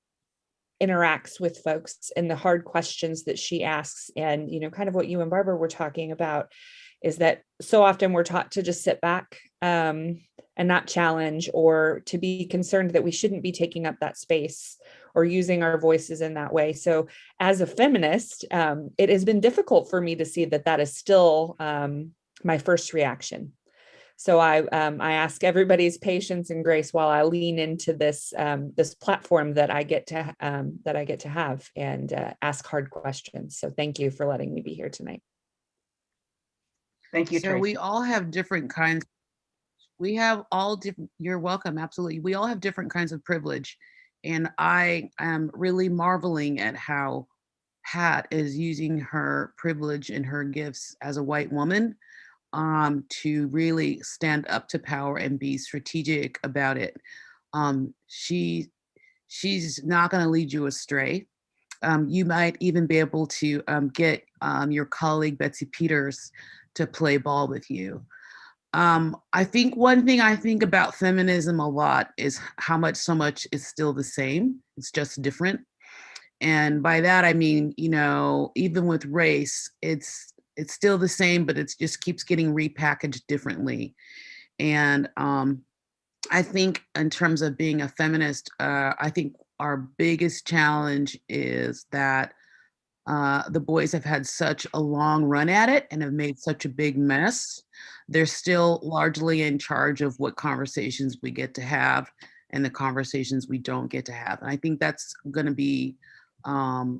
interacts with folks and the hard questions that she asks. And, kind of what you and Barbara were talking about is that so often we're taught to just sit back and not challenge, or to be concerned that we shouldn't be taking up that space or using our voices in that way. So as a feminist, it has been difficult for me to see that that is still my first reaction. So I ask everybody's patience and grace while I lean into this this platform that I get to have and ask hard questions. So thank you for letting me be here tonight. Thank you, So Tracy. we all have different kinds. We have all different. You're welcome. Absolutely. We all have different kinds of privilege, and I am really marveling at how Pat is using her privilege and her gifts as a white woman to really stand up to power and be strategic about it. She's not going to lead you astray. You might even be able to get your colleague Betsy Peters to play ball with you. I think one thing I think about feminism a lot is how so much is still the same. It's just different. And by that, I mean, even with race, it's still the same, but it just keeps getting repackaged differently. And I think in terms of being a feminist, I think our biggest challenge is that the boys have had such a long run at it and have made such a big mess. They're still largely in charge of what conversations we get to have and the conversations we don't get to have. And I think that's going to be, I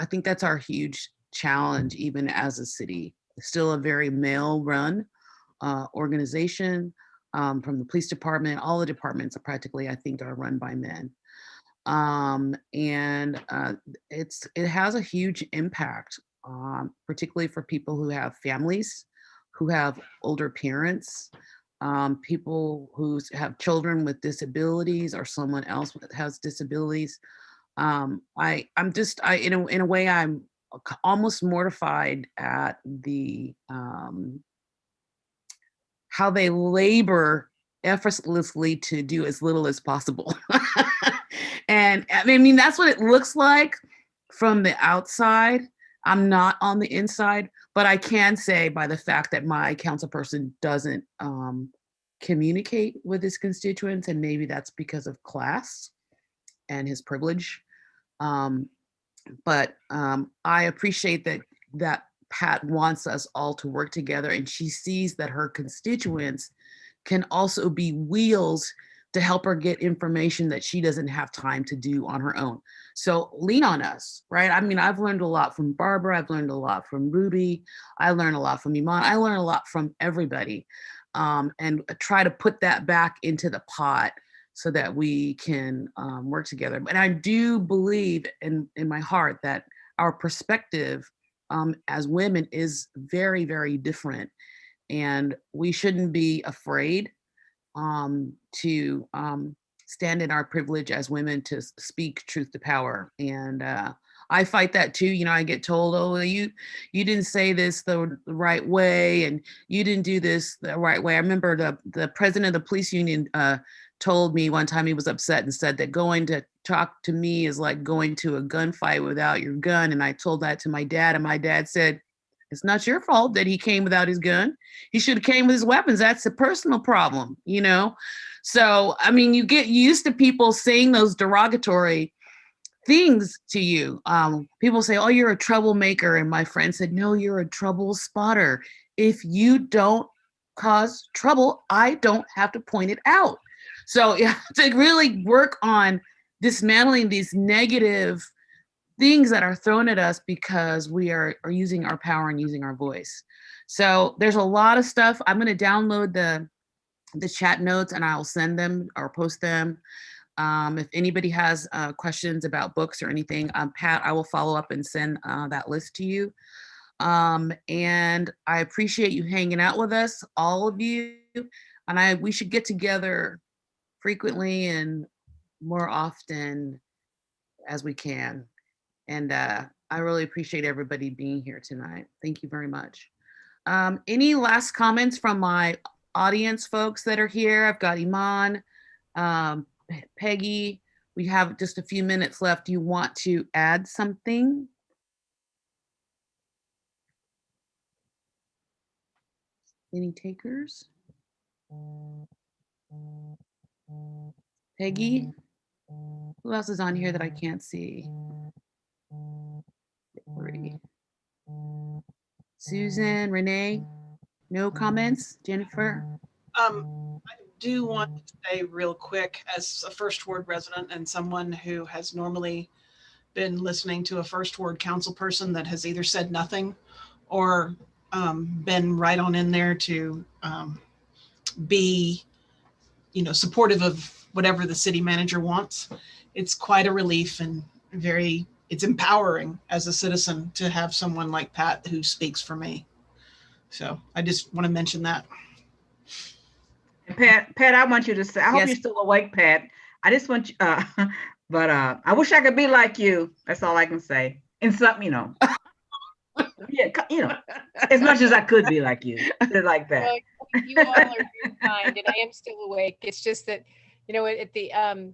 think that's our huge challenge, even as a city. It's still a very male-run organization. From the police department, all the departments are practically, I think, are run by men. It has a huge impact, particularly for people who have families, who have older parents, people who have children with disabilities or someone else that has disabilities. In a way, I'm almost mortified at the how they labor effortlessly to do as little as possible. And I mean, that's what it looks like from the outside. I'm not on the inside, but I can say by the fact that my council person doesn't communicate with his constituents, and maybe that's because of class and his privilege. But I appreciate that Pat wants us all to work together, and she sees that her constituents can also be wheels to help her get information that she doesn't have time to do on her own. So lean on us, right? I mean, I've learned a lot from Barbara. I've learned a lot from Ruby. I learned a lot from Iman. I learned a lot from everybody, and try to put that back into the pot so that we can work together. And I do believe in my heart that our perspective as women is very, very different. And we shouldn't be afraid to stand in our privilege as women to speak truth to power. And I fight that too. I get told, oh, you didn't say this the right way, and you didn't do this the right way. I remember the president of the police union told me one time he was upset and said that going to talk to me is like going to a gunfight without your gun. And I told that to my dad, and my dad said, It's not your fault that he came without his gun. He should have came with his weapons. That's a personal problem, you know? So, I mean, you get used to people saying those derogatory things to you. People say, oh, you're a troublemaker. And my friend said, no, you're a trouble spotter. If you don't cause trouble, I don't have to point it out. So you have to really work on dismantling these negative things that are thrown at us because we are using our power and using our voice. So there's a lot of stuff. I'm going to download the chat notes and I'll send them or post them. If anybody has questions about books or anything, Pat, I will follow up and send that list to you. And I appreciate you hanging out with us, all of you. And we should get together frequently and more often as we can. And I really appreciate everybody being here tonight. Thank you very much. Any last comments from my audience folks that are here? I've got Iman, Peggy. We have just a few minutes left. Do you want to add something? Any takers? Peggy? Who else is on here that I can't see? Susan, Renee? No comments? Jennifer? I do want to say real quick, as a First Ward resident and someone who has normally been listening to a First Ward council person that has either said nothing or been right on in there to be, supportive of whatever the city manager wants. It's quite a relief and it's empowering as a citizen to have someone like Pat who speaks for me. So I just want to mention that. Pat, I want you to say, I hope Yes. you're still awake, Pat. I just want you, but I wish I could be like you. That's all I can say. In some, yeah, as much as I could be like you, like that. Well, you all are very kind, and I am still awake. It's just that, at the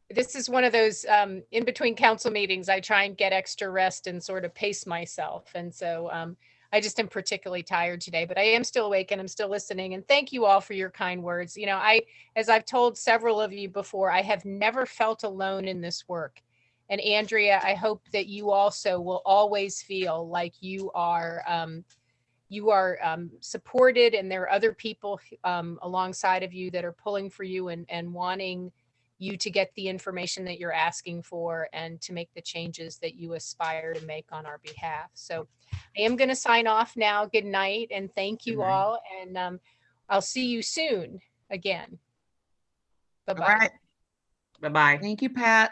this is one of those in between council meetings, I try and get extra rest and sort of pace myself. And so I just am particularly tired today, but I am still awake and I'm still listening. And thank you all for your kind words. As I've told several of you before, I have never felt alone in this work. And Andrea, I hope that you also will always feel like you are supported, and there are other people alongside of you that are pulling for you and wanting you to get the information that you're asking for and to make the changes that you aspire to make on our behalf. So I am going to sign off now. Good night, and thank you all. And I'll see you soon again. Bye-bye. All right. Bye-bye. Thank you, Pat.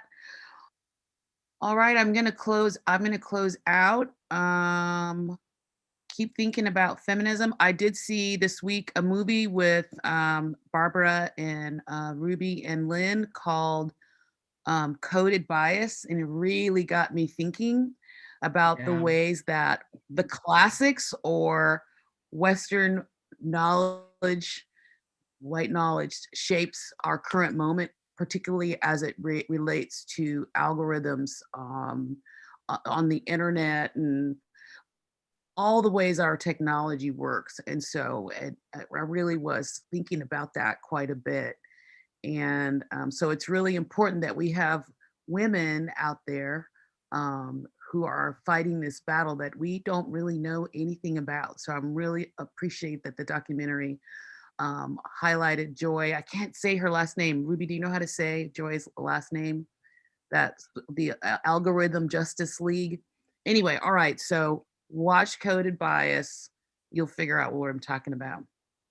All right, I'm gonna close out. Keep thinking about feminism. I did see this week a movie with Barbara and Ruby and Lynn called Coded Bias, and it really got me thinking about the ways that the classics or Western knowledge, white knowledge, shapes our current moment, particularly as it relates to algorithms on the internet and all the ways our technology works. And so I really was thinking about that quite a bit. And so it's really important that we have women out there who are fighting this battle that we don't really know anything about. So I'm really appreciate that the documentary highlighted Joy. I can't say her last name. Ruby, do you know how to say Joy's last name? That's the Algorithm Justice League. Anyway, all right. So watch Coded Bias. You'll figure out what I'm talking about.